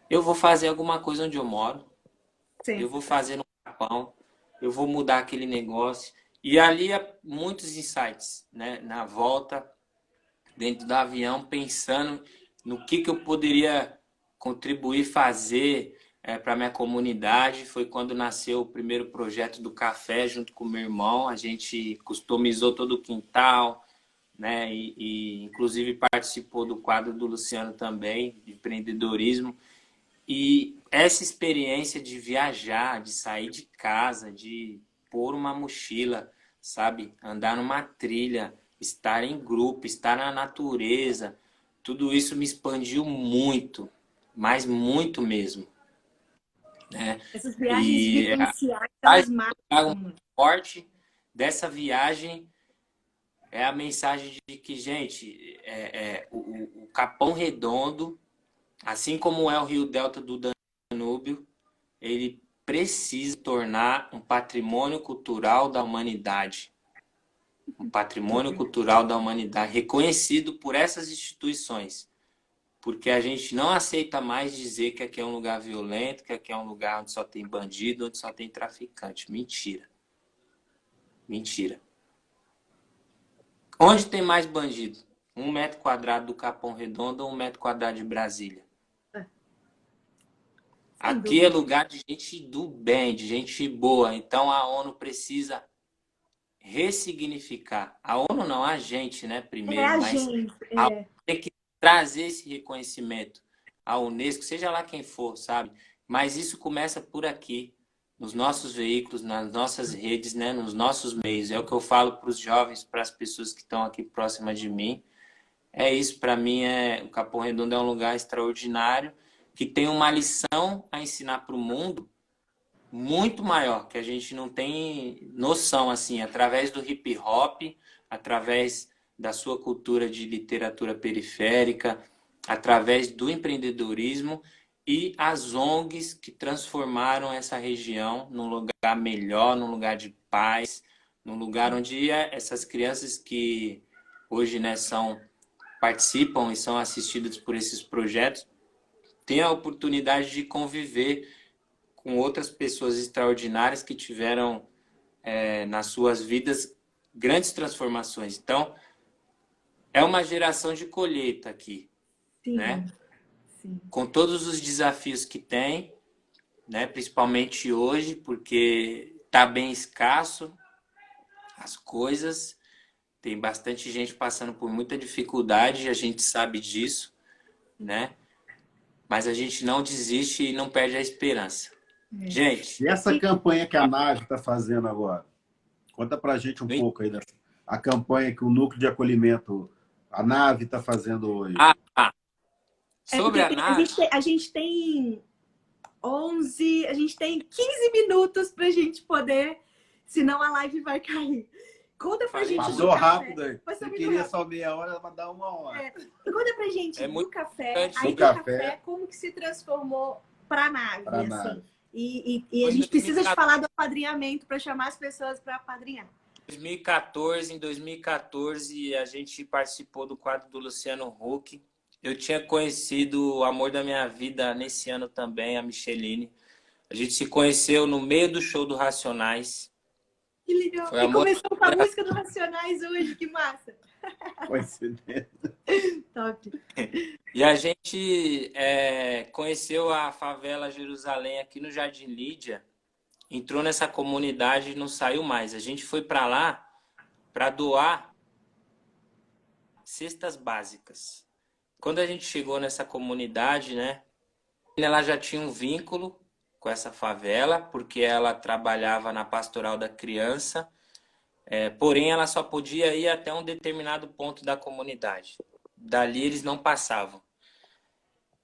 D: Eu vou fazer alguma coisa onde eu moro.
A: Sim.
D: Eu vou fazer no Japão. Eu vou mudar aquele negócio. E ali muitos insights, né? Na volta, dentro do avião, pensando no que eu poderia contribuir, fazer para minha comunidade. Foi quando nasceu o primeiro projeto do café junto com o meu irmão. A gente customizou todo o quintal, né? E inclusive participou do quadro do Luciano também, de empreendedorismo. E essa experiência de viajar, de sair de casa, de pôr uma mochila, sabe? Andar numa trilha, estar em grupo, estar na natureza, tudo isso me expandiu muito, mas muito mesmo. Né?
A: Essas viagens vivenciais, elas marcam muito.
D: Forte dessa viagem é a mensagem de que, gente, o Capão Redondo, assim como é o Rio Delta do Danúbio, ele precisa tornar um patrimônio cultural da humanidade. Um patrimônio cultural da humanidade reconhecido por essas instituições. Porque a gente não aceita mais dizer que aqui é um lugar violento, que aqui é um lugar onde só tem bandido, onde só tem traficante. Mentira. Mentira. Onde tem mais bandido? um metro quadrado do Capão Redondo ou um metro quadrado de Brasília. Aqui é lugar de gente do bem, de gente boa. Então a ONU precisa ressignificar. A ONU não, a gente, né, primeiro, mas a ONU tem que trazer esse reconhecimento. A Unesco, seja lá quem for, sabe? Mas isso começa por aqui, nos nossos veículos, nas nossas redes, né, nos nossos meios. É o que eu falo para os jovens, para as pessoas que estão aqui próximas de mim. É isso, para mim, o Capão Redondo é um lugar extraordinário, que tem uma lição a ensinar para o mundo muito maior, que a gente não tem noção, assim, através do hip hop, através da sua cultura de literatura periférica, através do empreendedorismo e as ONGs que transformaram essa região num lugar melhor, num lugar de paz, num lugar onde essas crianças que hoje, né, participam e são assistidas por esses projetos têm a oportunidade de conviver com outras pessoas extraordinárias que tiveram nas suas vidas grandes transformações. Então, é uma geração de colheita aqui,
A: Sim,
D: né?
A: sim.
D: Com todos os desafios que tem, né? Principalmente hoje, porque está bem escasso as coisas, tem bastante gente passando por muita dificuldade, a gente sabe disso, né? Mas a gente não desiste e não perde a esperança. Gente,
C: E essa campanha que a Nave está fazendo agora? Conta pra gente um pouco aí a campanha que o Núcleo de Acolhimento, a Nave, está fazendo hoje.
D: Sobre a Nave...
A: A gente tem 15 minutos pra gente poder, senão a live vai cair. Conta pra gente
C: Passou rápido aí.
A: Você
C: queria só meia hora, vai dar 1 hora.
A: Conta pra gente do café, aí do
C: café,
A: café, como que se transformou pra Nave,
C: pra
A: assim.
C: Nave.
A: E a gente precisa de falar do apadrinhamento para chamar as pessoas para apadrinhar.
D: Em 2014, a gente participou do quadro do Luciano Huck. Eu tinha conhecido o amor da minha vida nesse ano também, a Micheline. A gente se conheceu no meio do show do Racionais.
A: Que legal. E começou com a música do Racionais hoje, que massa.
C: Coincidência.
A: Top.
D: E a gente conheceu a favela Jerusalém aqui no Jardim Lídia, entrou nessa comunidade e não saiu mais. A gente foi para lá para doar cestas básicas. Quando a gente chegou nessa comunidade, né, ela já tinha um vínculo com essa favela, porque ela trabalhava na pastoral da criança, porém ela só podia ir até um determinado ponto da comunidade. Dali eles não passavam.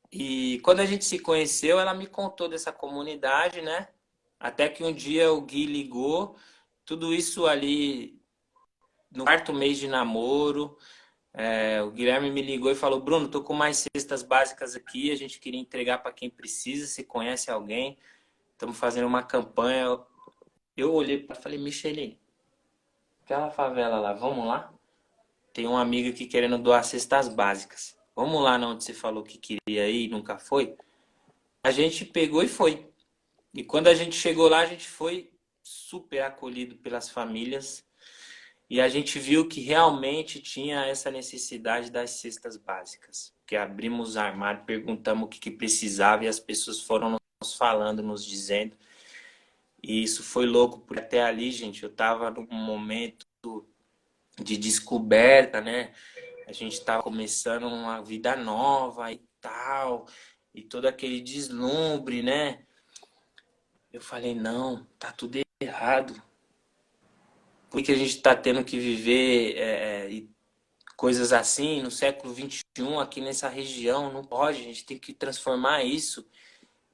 D: E quando a gente se conheceu, ela me contou dessa comunidade, né? Até que um dia o Gui ligou, tudo isso ali no 4º mês de namoro. O Guilherme me ligou e falou: Bruno, tô com mais cestas básicas aqui, a gente queria entregar para quem precisa, se conhece alguém, estamos fazendo uma campanha. Eu olhei e falei: Micheline, aquela favela lá, vamos lá? Tem uma amiga aqui querendo doar cestas básicas. Vamos lá onde você falou que queria ir e nunca foi? A gente pegou e foi. E quando a gente chegou lá, a gente foi super acolhido pelas famílias. E a gente viu que realmente tinha essa necessidade das cestas básicas. Que abrimos o armário, perguntamos o que precisava e as pessoas foram nos falando, nos dizendo. E isso foi louco, porque até ali, gente, eu estava num momento de descoberta, né? A gente estava começando uma vida nova e tal, e todo aquele deslumbre, né? Eu falei: não, tá tudo errado. Por que a gente está tendo que viver coisas assim no século XXI aqui nessa região? Não pode, a gente tem que transformar isso.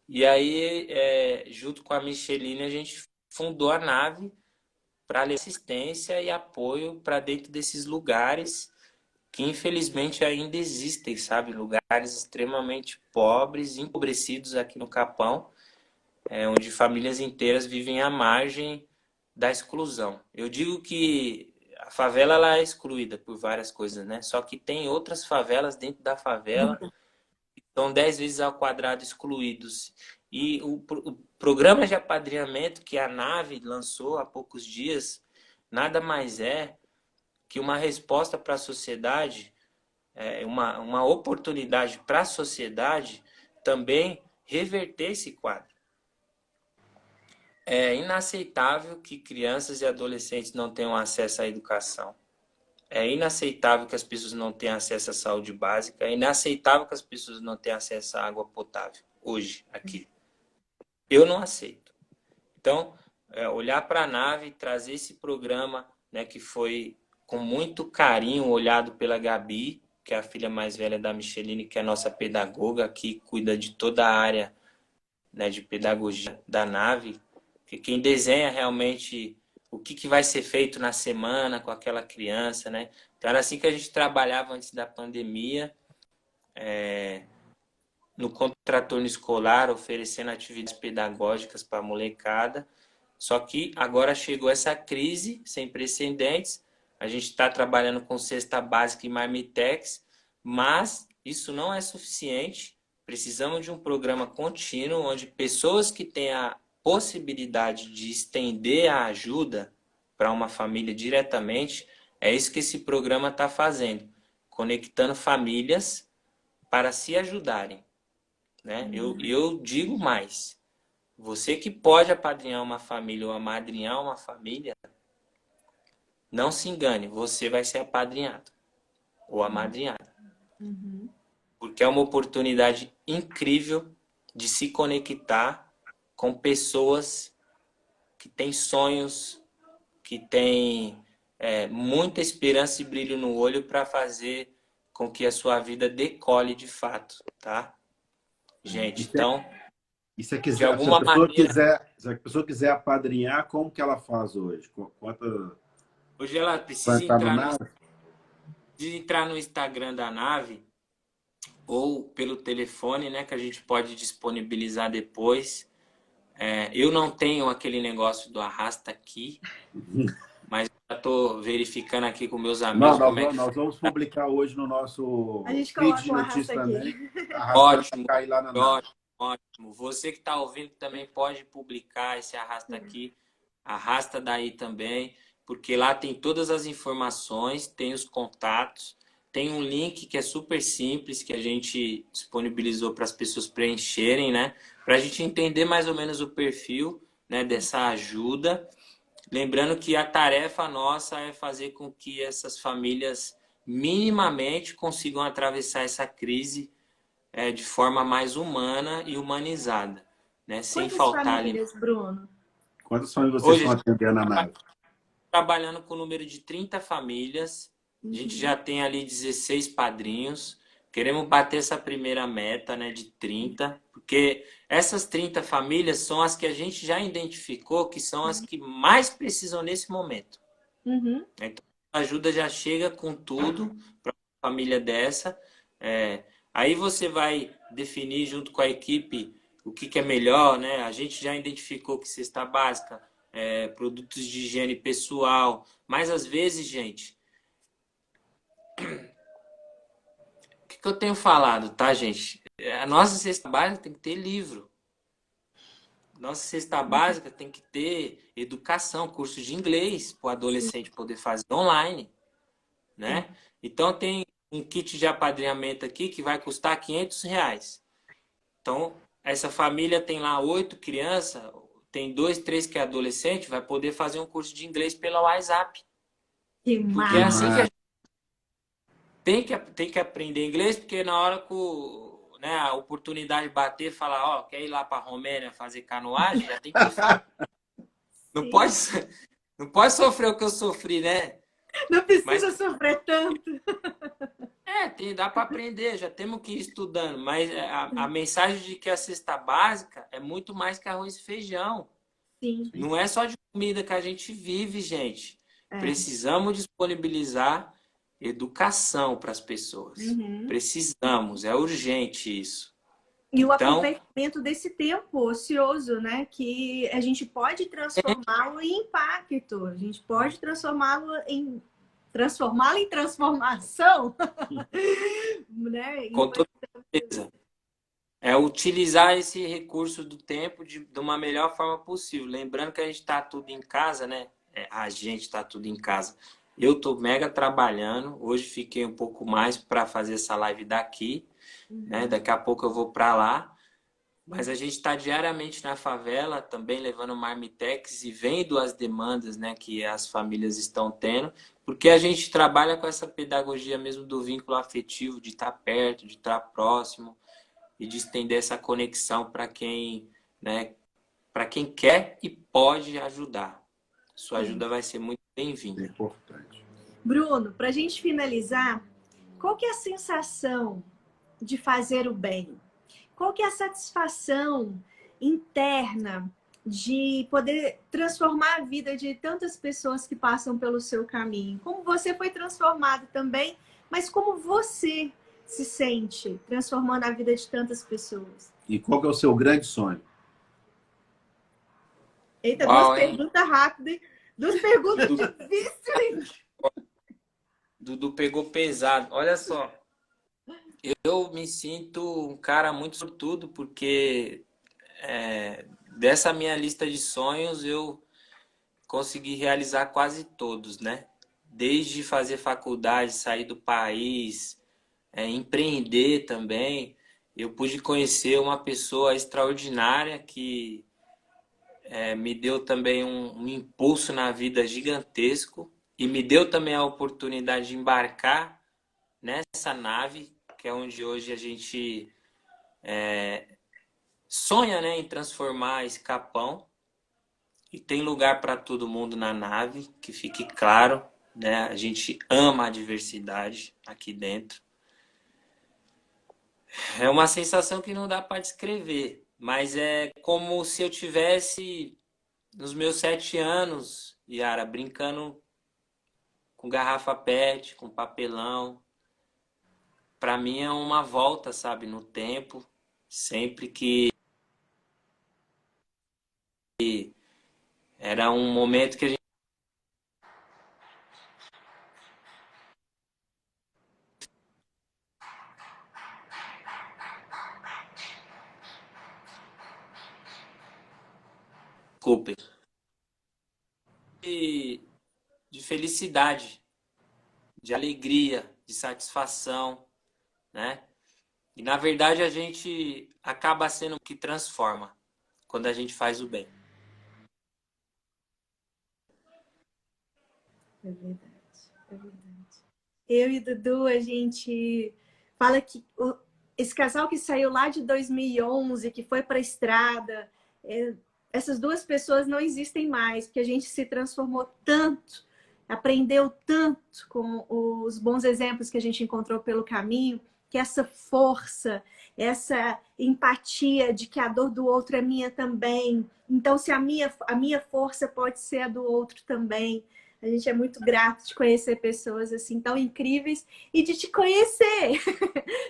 D: E aí, junto com a Micheline, a gente fundou a Nave para levar assistência e apoio para dentro desses lugares que infelizmente ainda existem, sabe? Lugares extremamente pobres, empobrecidos aqui no Capão, onde famílias inteiras vivem à margem da exclusão. Eu digo que a favela ela é excluída por várias coisas, né? Só que tem outras favelas dentro da favela que são 10 vezes ao quadrado excluídos. E o programa de apadrinhamento que a Nave lançou há poucos dias nada mais é que uma resposta para a sociedade uma oportunidade para a sociedade também reverter esse quadro. É inaceitável que crianças e adolescentes não tenham acesso à educação. É inaceitável que as pessoas não tenham acesso à saúde básica. É inaceitável que as pessoas não tenham acesso à água potável. Hoje, aqui. Eu não aceito. Então, olhar para a nave e trazer esse programa, né, que foi com muito carinho olhado pela Gabi, que é a filha mais velha da Micheline, que é a nossa pedagoga, que cuida de toda a área, né, de pedagogia da nave, que quem desenha realmente o que vai ser feito na semana com aquela criança, né? Então era assim que a gente trabalhava antes da pandemia, no contraturno escolar, oferecendo atividades pedagógicas para a molecada. Só que agora chegou essa crise sem precedentes, a gente está trabalhando com cesta básica e marmitex, mas isso não é suficiente. Precisamos de um programa contínuo, onde pessoas que têm a possibilidade de estender a ajuda para uma família diretamente, é isso que esse programa está fazendo, conectando famílias para se ajudarem, né? Eu digo mais, você que pode apadrinhar uma família ou amadrinhar uma família, não se engane, você vai ser apadrinhado ou amadrinhada. Porque é uma oportunidade incrível de se conectar com pessoas que têm sonhos, que têm muita esperança e brilho no olho para fazer com que a sua vida decole de fato, tá? Gente, então,
C: E se
D: de alguma
C: se a pessoa quiser apadrinhar, como que ela faz hoje?
D: hoje ela
C: Vai estar no nada?
D: precisa entrar no Instagram da nave ou pelo telefone, né, que a gente pode disponibilizar depois. Eu não tenho aquele negócio do arrasta aqui, mas já estou verificando aqui com meus amigos como é que
C: Nós vamos publicar hoje no nosso
A: A gente
C: feed
A: coloca
C: de
A: o
C: notícias
A: arrasta aqui.
C: também.
D: Ótimo,
C: Cair lá na nave.
D: ótimo. Você que está ouvindo também pode publicar esse arrasta aqui, arrasta daí também, porque lá tem todas as informações, tem os contatos, tem um link que é super simples, que a gente disponibilizou para as pessoas preencherem, né? Para a gente entender mais ou menos o perfil, né, dessa ajuda. Lembrando que a tarefa nossa é fazer com que essas famílias minimamente consigam atravessar essa crise de forma mais humana e humanizada, né? Sem
A: Quantas
D: faltar
A: famílias, Bruno?
C: Quantas famílias vocês
D: Hoje
C: estão atendendo na nave?
D: trabalhando com o número de 30 famílias. A gente já tem ali 16 padrinhos. Queremos bater essa primeira meta, né, de 30, porque essas 30 famílias são as que a gente já identificou que são as que mais precisam nesse momento. Então, a ajuda já chega com tudo para uma família dessa. Aí você vai definir junto com a equipe o que é melhor, né? A gente já identificou que cesta básica, produtos de higiene pessoal, mas às vezes, gente, o que eu tenho falado, tá, gente? A nossa cesta básica tem que ter livro. Nossa cesta básica tem que ter educação, curso de inglês para o adolescente poder fazer online, né? Então tem um kit de apadrinhamento aqui que vai custar R$ 500. Então, essa família tem lá 8 crianças, tem 2, 3 que é adolescente, vai poder fazer um curso de inglês pelo WhatsApp.
A: Que
D: Porque é assim que a
C: massa.
D: gente tem que aprender inglês, porque na hora que né, a oportunidade de bater, falar, ó, quer ir lá para a Romênia fazer canoagem, já tem que ir. Não pode sofrer o que eu sofri, né?
A: Não precisa sofrer tanto.
D: Dá para aprender, já temos que ir estudando, mas a mensagem de que a cesta básica é muito mais que arroz e feijão.
A: Sim.
D: Não é só de comida que a gente vive, gente. Precisamos disponibilizar educação para as pessoas. Precisamos, é urgente isso.
A: E o aproveitamento desse tempo ocioso, né? Que a gente pode transformá-lo em impacto, a gente pode transformá-lo em transformação, né?
D: Com toda certeza. É utilizar esse recurso do tempo de uma melhor forma possível. Lembrando que a gente está tudo em casa, né? A gente está tudo em casa. Eu tô mega trabalhando. Hoje fiquei um pouco mais para fazer essa live daqui, né? Daqui a pouco eu vou para lá. Mas a gente está diariamente na favela, também levando marmitex e vendo as demandas, né, que as famílias estão tendo, porque a gente trabalha com essa pedagogia mesmo do vínculo afetivo, de estar perto, de estar próximo e de estender essa conexão para quem, né, para quem quer e pode ajudar. Sua
A: Sim.
D: ajuda vai ser muito
C: É
D: bem-vinda.
C: importante.
A: Bruno, para a gente finalizar, qual que é a sensação de fazer o bem? Qual que é a satisfação interna de poder transformar a vida de tantas pessoas que passam pelo seu caminho? Como você foi transformado também, mas como você se sente transformando a vida de tantas pessoas?
C: E qual que é o seu grande sonho?
A: Eita, duas
D: Uau, hein?
A: perguntas rápidas, hein? Duas perguntas difíceis, hein?
D: Dudu pegou pesado. Olha só, eu me sinto um cara muito sortudo porque dessa minha lista de sonhos eu consegui realizar quase todos, né? Desde fazer faculdade, sair do país, empreender também. Eu pude conhecer uma pessoa extraordinária que me deu também um impulso na vida gigantesco e me deu também a oportunidade de embarcar nessa nave, que é onde hoje a gente sonha, né, em transformar esse Capão. E tem lugar para todo mundo na nave, que fique claro, né? A gente ama a diversidade aqui dentro. É uma sensação que não dá para descrever, mas é como se eu tivesse nos meus 7 anos, Yara, brincando com garrafa PET, com papelão. Para mim é uma volta, sabe, no tempo, sempre que era um momento que a gente desculpe, de felicidade, de alegria, de satisfação, né? E na verdade a gente acaba sendo o que transforma quando a gente faz o bem.
A: É verdade, é verdade. Eu e Dudu, a gente fala que esse casal que saiu lá de 2011, que foi para a estrada, essas duas pessoas não existem mais, porque a gente se transformou tanto, aprendeu tanto com os bons exemplos que a gente encontrou pelo caminho, que essa força, essa empatia de que a dor do outro é minha também. Então, se a minha força pode ser a do outro também. A gente é muito grato de conhecer pessoas assim tão incríveis e de te conhecer.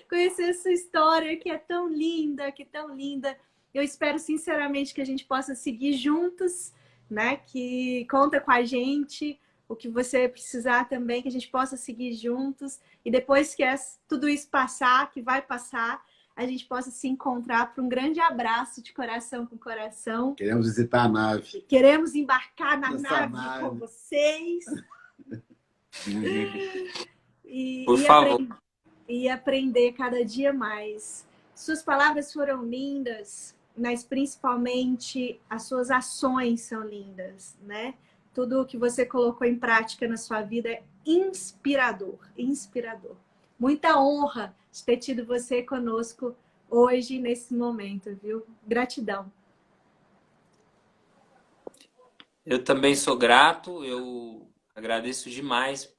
A: Conhecer essa história que é tão linda, que é tão linda. Eu espero sinceramente que a gente possa seguir juntos, né? Que conta com a gente, o que você precisar também, que a gente possa seguir juntos. E depois que tudo isso passar, que vai passar, a gente possa se encontrar para um grande abraço de coração com coração.
C: Queremos visitar a nave.
A: Queremos embarcar na
C: Nessa
A: nave com vocês.
D: Por favor.
A: E aprender cada dia mais. Suas palavras foram lindas, mas principalmente as suas ações são lindas, né? Tudo o que você colocou em prática na sua vida é inspirador, inspirador. Muita honra de ter tido você conosco hoje, nesse momento, viu? Gratidão.
D: Eu também sou grato, eu agradeço demais,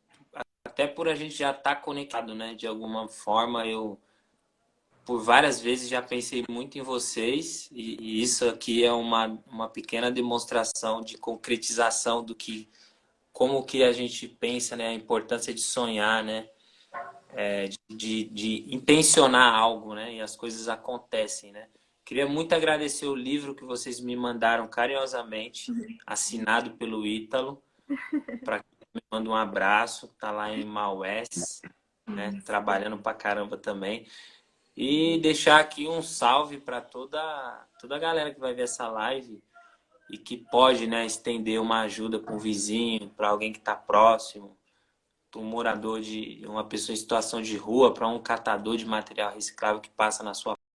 D: até por a gente já estar conectado, né? De alguma forma, eu por várias vezes já pensei muito em vocês e isso aqui é uma pequena demonstração de concretização do que, como que a gente pensa, né? A importância de sonhar, né? De intencionar algo, né? E as coisas acontecem, né? Queria muito agradecer o livro que vocês me mandaram carinhosamente, assinado pelo Ítalo, para quem me manda um abraço, tá lá em Maués, né? Trabalhando pra caramba também. E deixar aqui um salve para toda a galera que vai ver essa live e que pode, né, estender uma ajuda para um vizinho, para alguém que está próximo. um morador uma pessoa em situação de rua, para um catador de material reciclável que passa na sua